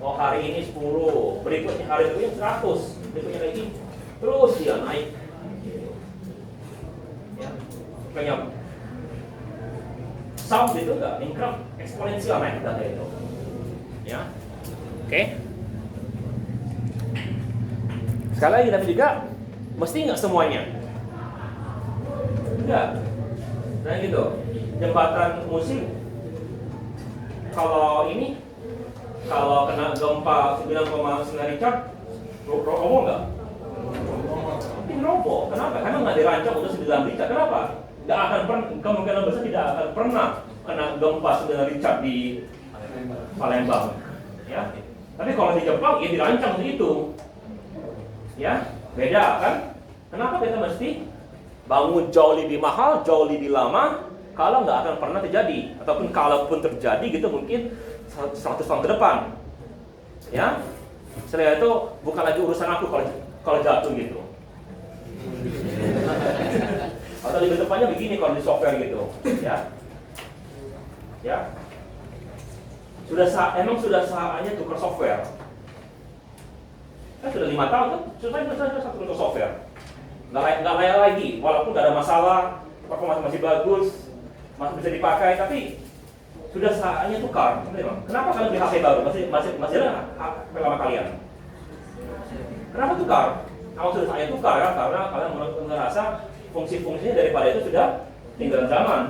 Oh hari ini 10, berikutnya hari berikutnya 100, berikutnya lagi terus dia naik. Ya, makanya sound itu enggak, increment eksponensial naik data itu. Ya. Oke. Sekali lagi tapi juga mesti enggak semuanya. Enggak. Nah gitu. Jembatan musik kalau kena gempa 9,9 Richter, roboh nggak? Mungkin roboh. Kenapa? Karena nggak dirancang untuk 9 Richter. Kenapa? Nggak akan pernah, kemungkinan besar tidak akan pernah kena gempa 9 Richter di Palembang. Ya. Tapi kalau di Jepang ya dirancang untuk itu. Ya, beda kan? Kenapa kita mesti bangun jauh lebih mahal, jauh lebih lama, kalau nggak akan pernah terjadi, ataupun kalaupun terjadi gitu mungkin 100 tahun ke depan, ya. Setelah itu bukan lagi urusan aku kalau jatuh gitu. Atau lebih tepatnya begini kalau di software gitu, ya. Ya. Emang sudah saatnya tukar software. Kan sudah 5 tahun kan, sudah satu tukar software. Nggak layak lagi, walaupun nggak ada masalah, performa masih bagus, masih bisa dipakai, tapi sudah saatnya tukar. Kenapa kalian beli HP baru? Masih ada HP lama kalian? Kenapa tukar? Kalau sudah saatnya tukar ya, karena kalian merasa fungsi-fungsinya daripada itu sudah tinggalan zaman.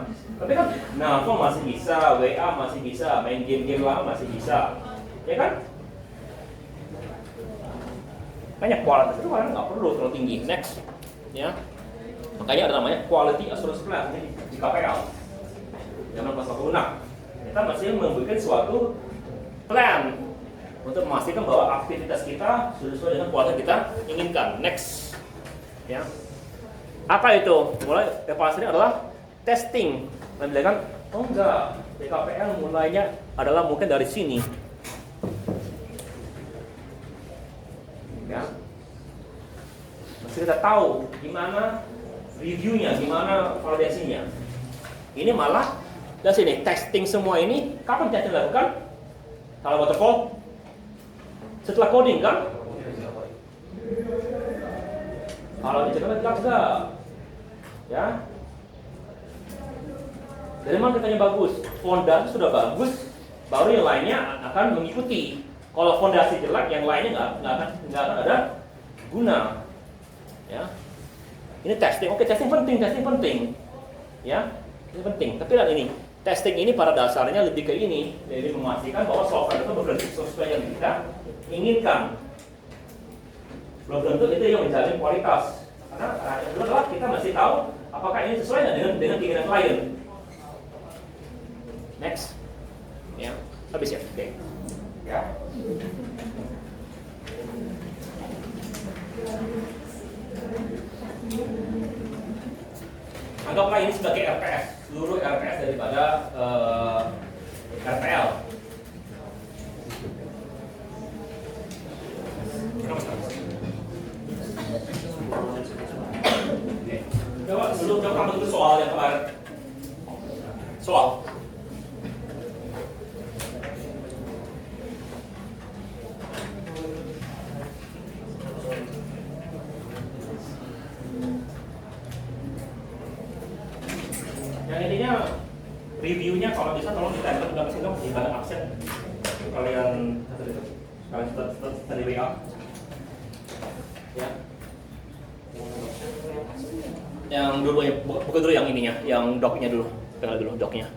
Tapi kan, nelfon masih bisa, WA masih bisa, main game-game lama masih bisa, ya kan? Banyak kualitas itu kan nggak perlu terlalu tinggi. Next, ya. Makanya ada namanya quality assurance plan di KPL. Jangan pas waktu lunak. Kita masih membuat suatu plan untuk memastikan bahwa aktivitas kita sudah sesuai dengan kualitas kita inginkan. Next, ya. Apa itu? Mulai yang paling adalah testing. Dan bilang kan, oh enggak, BKPL mulainya adalah mungkin dari sini. Ya. Mesti kita tahu gimana reviewnya, gimana validasinya. Ini malah dari sini testing semua ini kapan kita lakukan? Kalau waterfall setelah coding kan? Kalau dicetak enggak, ya. Dari mana kitanya bagus? Fondasi sudah bagus, baru yang lainnya akan mengikuti. Kalau fondasi jelek, yang lainnya nggak akan ada guna. Ya, ini testing. Oke, testing penting. Ya, ini penting. Tapi lihat ini, testing ini pada dasarnya lebih ke ini, jadi memastikan bahwa software itu bekerja sesuai yang kita inginkan. Belum tentu itu yang menjamin kualitas. Karena itu adalah kita masih tahu apakah ini sesuai dengan keinginan klien. Next, ya, habis ya, oke, ya. Anggaplah ini sebagai RPS, seluruh RPS daripada RPL. Oke. Coba sebelum kamu itu soal yang kemarin. Soal. Yang intinya reviewnya kalau bisa tolong ditempel di sini dong di bagian absen. Kalian tadi WA. Ya. Yang dulu bukan dulu yang ininya, yang doc-nya dulu. Kenal dulu doc-nya.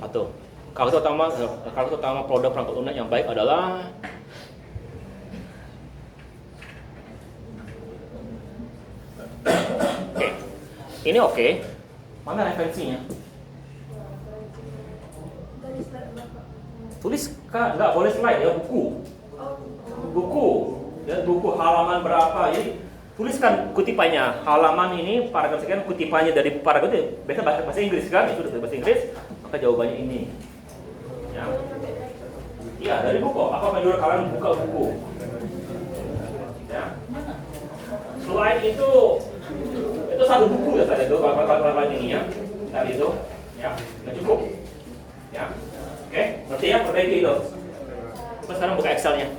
Satu. Karakter utama produk perangkat lunak yang baik adalah ini oke. Mana referensinya? Tulis nggak boleh slide ya, buku halaman berapa, jadi tuliskan kutipannya, halaman ini paragraf sekian, kutipannya dari paragraf itu biasa bahasa Inggris kan, itu dari bahasa Inggris, maka jawabannya ini. Ya, iya dari buku. Apa menurut kalian buka buku? Ya, slide itu satu buku ya tadi itu kalau ini ya, tadi itu, ya, nggak cukup. Ya. Oke, ngerti ya, perbaiki itu. Terus sekarang buka Excel-nya.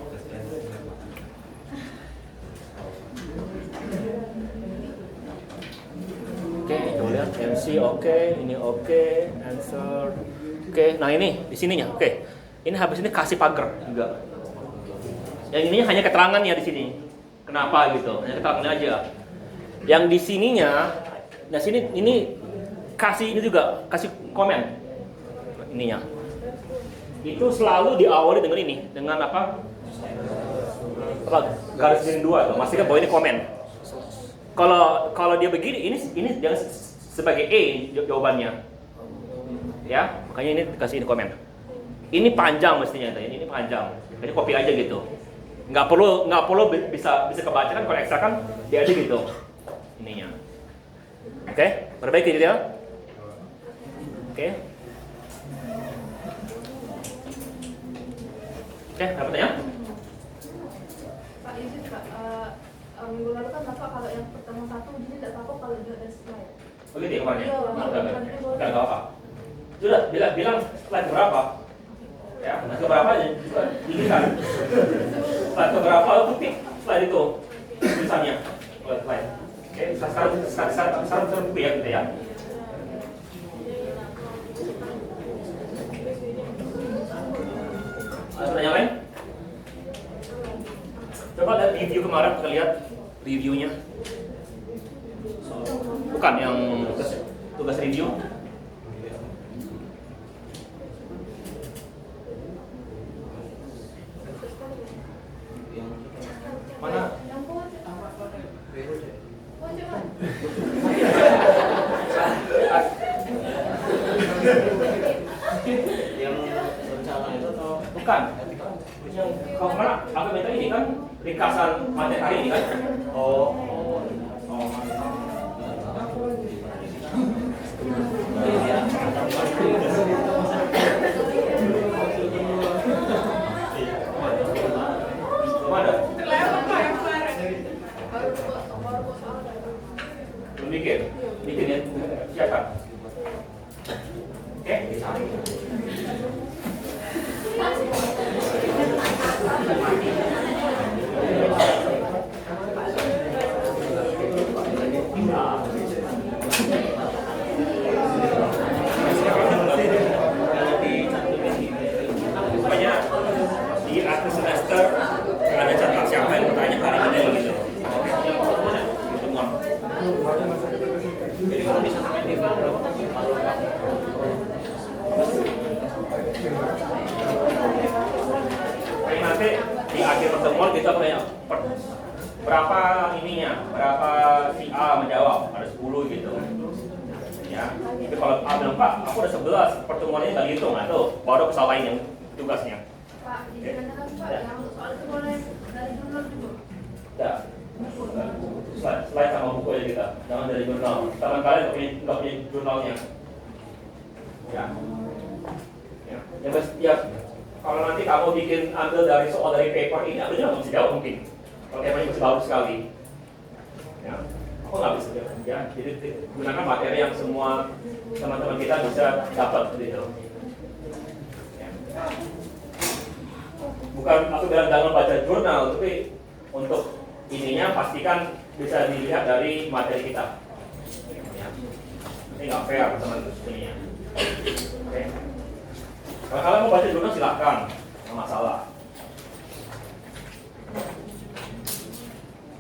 Oke, coba lihat MC oke, ini oke, answer. Oke, nah ini di sininya. Oke. Ini habis ini kasih pagar juga. Yang ini hanya keterangan ya di sini. Kenapa gitu? Hanya kita lakukan aja. Yang di sininya, nah sini ini kasih ini juga kasih komen ininya. Itu selalu diawali dengan ini, dengan apa? Garis miring 2 tuh. Pastikan bahwa ini komen. Kalau dia begini, ini jangan sebagai E jawabannya. Ya, makanya ini dikasih ini komen. Ini panjang mestinya, ini panjang. Jadi copy aja gitu. Nggak perlu bisa kebaca kan, kalau Excel kan dia aja gitu ininya. Oke, perbaiki gitu ya. Oke, ada pertanyaan? Pak izin Pak, minggu lalu kan Bapak kalau yang pertemuan 1 jadi tidak apa kalau dia ada slide. Begitu ya kemarin? Iya, Enggak apa-apa. Sudah, bilang slide berapa? Ya, slide berapa aja juga diinginkan. Slide berapa, ketik slide itu tulisannya. Slide. Oke, sekarang buku ya kita ya. Ada pertanyaan lain? Coba lihat review kemarin, kita lihat reviewnya. Bukan yang tugas review. Mana? Yang rencana itu atau Bukan. Yang kalau kemana? Aku minta ini kan ringkasan materi hari ini kan? Oh. Belum ada. Terlewat Pak yang kemarin. Belum bikin ya. Siapkan. Oke, dicari. Pokoknya di akhir semester ada catatan siapa yang bertanya hari ini gitu. Yang pertemuan. jadi kalau bisa sampai di berapa? Jadi nanti di akhir pertemuan kita punya berapa ininya, berapa si A menjawab, ada 10 gitu. Ya, tapi kalau A bilang Pak, aku ada 11, pertemuan ini nggak dihitung, nah tuh baru kesalahan yang tugasnya. Pak, izin kan Pak, yang soal itu boleh dari jurnal dulu. Ya, slide sama buku aja kita, jangan dari jurnal. Teman kalian nggak punya jurnalnya. Ya, ya, kalau nanti kamu bikin ambil dari soal dari paper ini, aku juga nggak bisa jawab mungkin. Kalau papernya masih bagus sekali. Ya, aku nggak bisa jawab. Ya, jadi gunakan materi yang semua teman-teman kita bisa dapat gitu. Ya. Bukan aku bilang jangan baca jurnal, tapi untuk ininya pastikan bisa dilihat dari materi kita. Ya. Ini nggak fair teman-teman ininya. Oke. Kalau kalian mau baca jurnal silahkan, nggak masalah.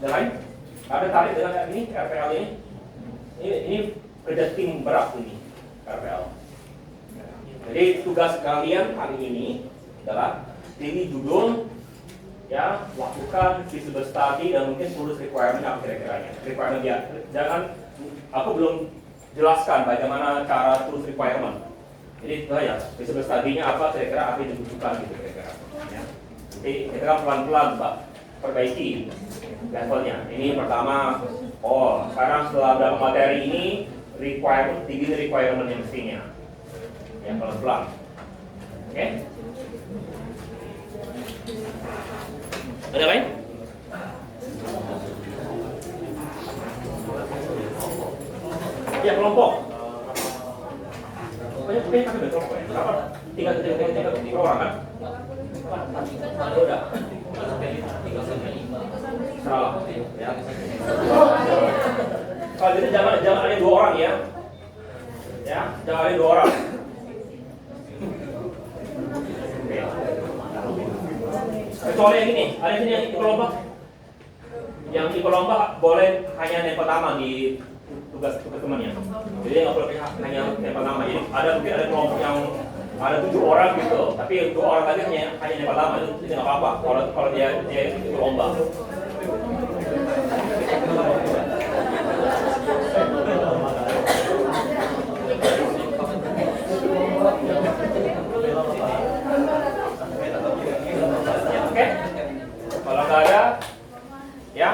Ada lain? Ada tarik dengan ini RPL ini? Ini kerja tim berat ini RPL. Jadi tugas kalian hari ini adalah pilih judul, ya, lakukan feasible study dan mungkin tulis requirement apa kira-kiranya. Requirement ya, jangan aku belum jelaskan bagaimana cara tulis requirement. Jadi itu ya, feasible study-nya apa kira-kira apa yang dibutuhkan gitu kira-kira. Ya. Jadi kita kan pelan-pelan Pak perbaiki levelnya. Ini pertama, sekarang setelah dalam materi ini requirement, tinggi requirement yang mestinya. Ya pelan-pelan. Oke? Ada lain? Ya kelompok. Banyak kan kelompok ya. Berapa? Tiga orang kan? Udah. Salah. Ya. Kalau gitu jangan ada 2 orang ya. Ya, jangan ada 2 orang. Kecuali yang ini, ada sini yang kelompok. yang ikut lomba boleh hanya nempel nama di tugas temannya. Jadi nggak boleh hanya nempel nama. Jadi mungkin ada kelompok yang ada 7 orang gitu, tapi 2 orang tadi hanya nempel nama, itu nggak apa-apa kalau dia ikut lomba. Oke, kalau nggak ada, ya.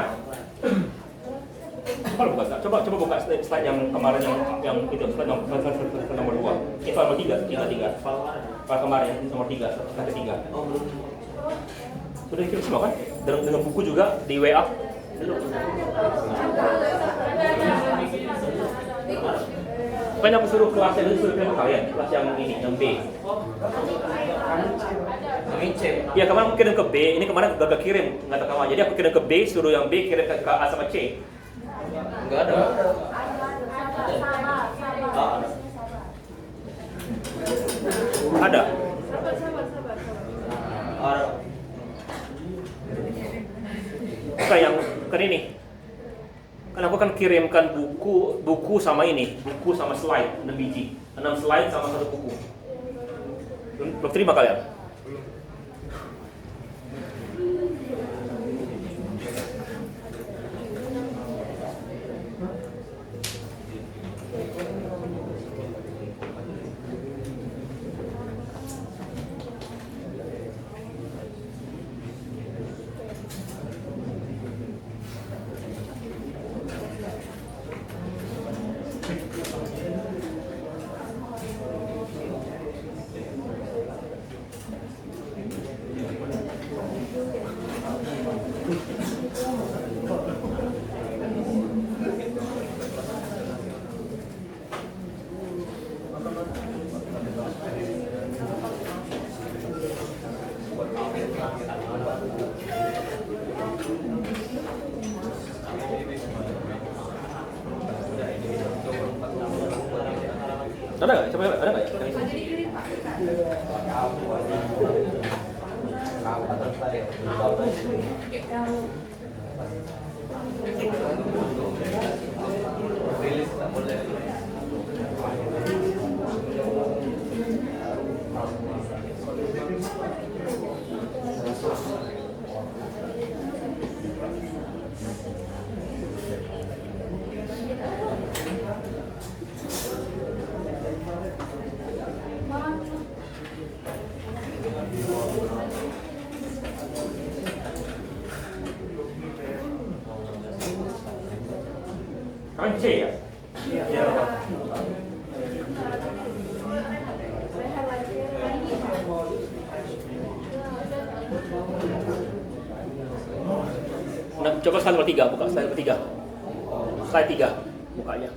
Coba buka slide yang kemarin yang itu slide nomor 2. Ini nomor 3, tinggal 3. File kemarin nomor 3, slide 3. Sudah dikirim semua kan? Dengan buku juga di WA. Kan aku suruh kelas yang itu suruh kirim ke kalian, kelas yang ini, yang B. Iya, kemarin aku kirim ke B, ini kemarin gagal kirim, nggak tahu kamu. Jadi aku kirim ke B, suruh yang B kirim ke A sama C. Enggak ada. Ada. Ada. Bukan yang kan ini. Kan aku kan kirimkan buku sama ini, buku sama slide 6 biji, 6 slide sama 1 buku. Belum terima kalian? Ada nggak? Coba ada nggak? Kan C ya? Iya. Nah, coba slide nomor 3, buka slide nomor 3. Slide 3, bukanya.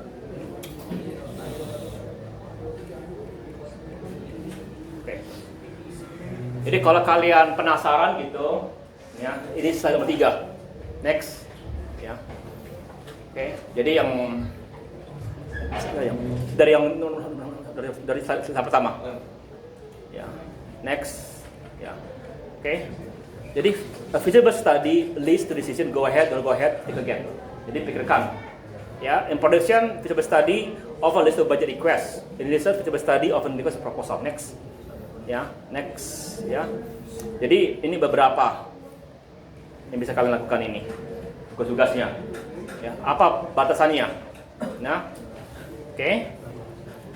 Oke. Jadi kalau kalian penasaran gitu, ya, ini slide nomor 3. Next, ya. Oke, jadi yang dari slide pertama. Ya. Next, ya. Oke. Jadi feasible study leads to decision go ahead or go ahead, think again. Jadi pikirkan. Ya, in production feasible study often leads to budget request. In research feasible study often request proposal. Next. Ya, next, ya. Jadi ini beberapa yang bisa kalian lakukan ini. Tugas-tugasnya. Ya, apa batasannya? Nah, oke.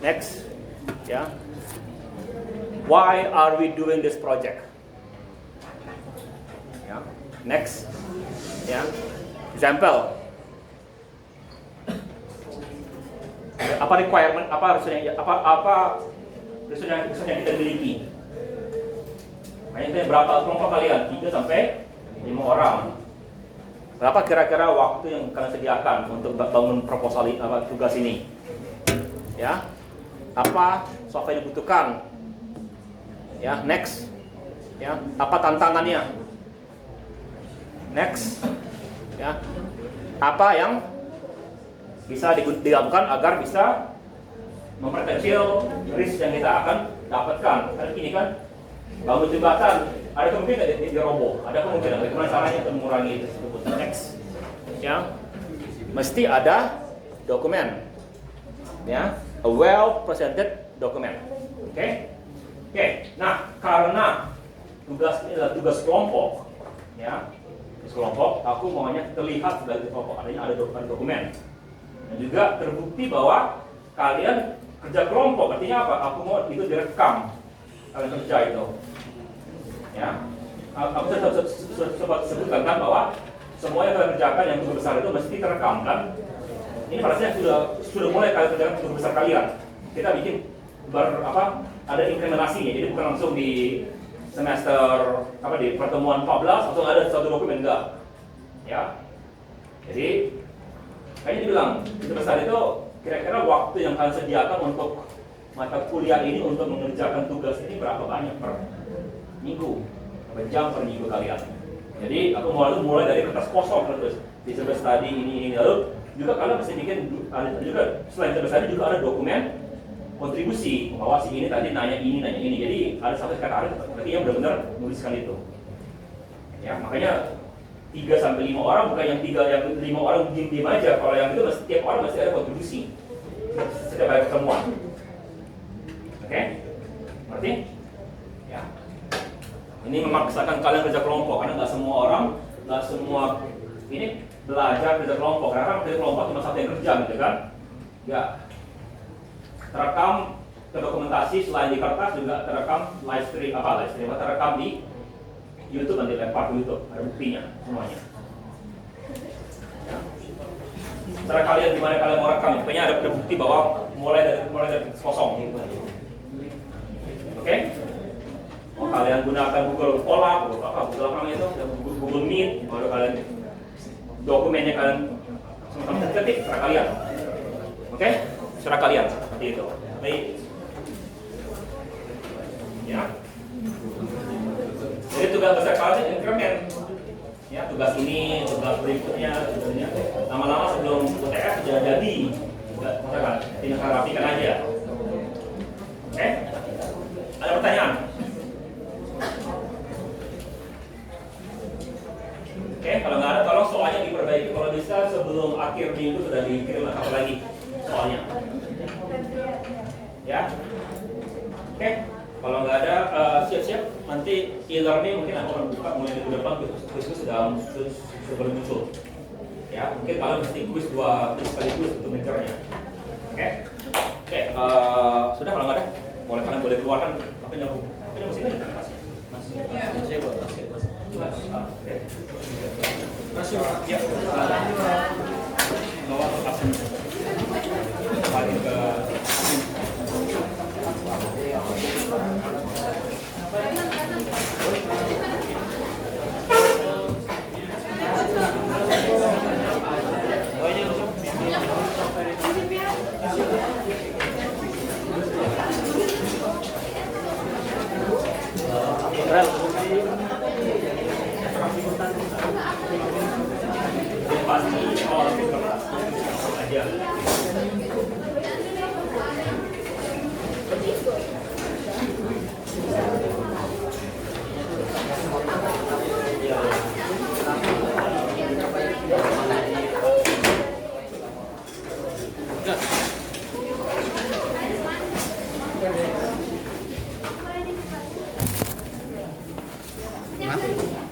Next, ya. Why are we doing this project? Ya. Next, ya. Example. Apa requirement? Apa resource yang kita miliki? Makanya berapa kelompok kalian? 3 sampai 5 orang. Berapa kira-kira waktu yang kalian sediakan untuk bangun proposal tugas ini? Ya, apa software yang dibutuhkan? Ya, next. Ya, apa tantangannya? Next. Ya, apa yang bisa dilakukan agar bisa memperkecil risk yang kita akan dapatkan? Kan ini kan bangun jembatan, ada kemungkinan di roboh, ada kemungkinan bagaimana caranya untuk mengurangi itu tersebut. Next, ya, mesti ada dokumen, ya, a well presented document. Oke. Nah, karena tugas ini adalah tugas kelompok, ya, tugas kelompok, aku maunya terlihat sebagai kelompok, artinya ada dokumen. Dan juga terbukti bahwa kalian kerja kelompok, artinya apa? Aku mau itu direkam kalian kerja itu, ya. Aku sebutkan kan bahwa semua yang kalian kerjakan yang tugas besar itu mesti terekam kan. Ini pada saat sudah mulai kalian kerjakan tugas besar kalian, kita bikin ada implementasinya, jadi bukan langsung di semester di pertemuan 14 atau ada satu dokumen, enggak, ya. Jadi kayaknya dibilang tugas besar itu kira-kira waktu yang kalian sediakan untuk mata kuliah ini untuk mengerjakan tugas ini berapa banyak per minggu, berapa jam per minggu kalian. Jadi aku mulai dari kertas kosong terus di study ini lalu juga kalian mesti bikin juga selain tugas tadi juga ada dokumen kontribusi bahwa si ini tadi nanya ini. Jadi ada satu kata berarti yang benar-benar menuliskan itu. Ya, makanya 3 sampai 5 orang bukan yang 5 orang diem aja. Kalau yang itu setiap orang mesti ada kontribusi setiap kali pertemuan. Oke? Berarti ya. Ini memaksakan kalian kerja kelompok karena nggak semua ini belajar kerja kelompok. Karena kan kerja kelompok cuma satu yang kerja gitu kan? Ya. Terekam ke dokumentasi selain di kertas juga terekam live stream terekam di YouTube, nanti lempar ke YouTube, ada buktinya semuanya. Ya. Cara kalian gimana kalian mau rekam, pokoknya ada bukti bahwa mulai dari kosong. Oke? Oh, kalian gunakan Google Colab, Google itu, Google Meet, baru kalian dokumennya kalian sama-sama ketik, serah kalian. Oke? Serah kalian seperti itu. Baik. Ya. Jadi tugas besar kalian increment. Ya, tugas ini, tugas berikutnya, sebenarnya lama-lama sebelum UTS sudah jadi. Misalkan, tinggal rapikan aja. Oke? Ada pertanyaan? Oke, kalau nggak ada, tolong soalnya diperbaiki. Kalau bisa sebelum akhir minggu sudah dikirim apa lagi soalnya. Ya, oke. Kalau nggak ada, siap-siap. Nanti e-learning mungkin akan buka mulai minggu depan. Kuis sudah muncul. Ya, mungkin kalian mesti kuis 2 kali sekaligus untuk mengernya. Oke. Sudah kalau nggak ada, kalian boleh keluarkan apa yang mesti ada. Masih buat Masih ya. Bawa ke kelas ini. Balik ke Kenapa?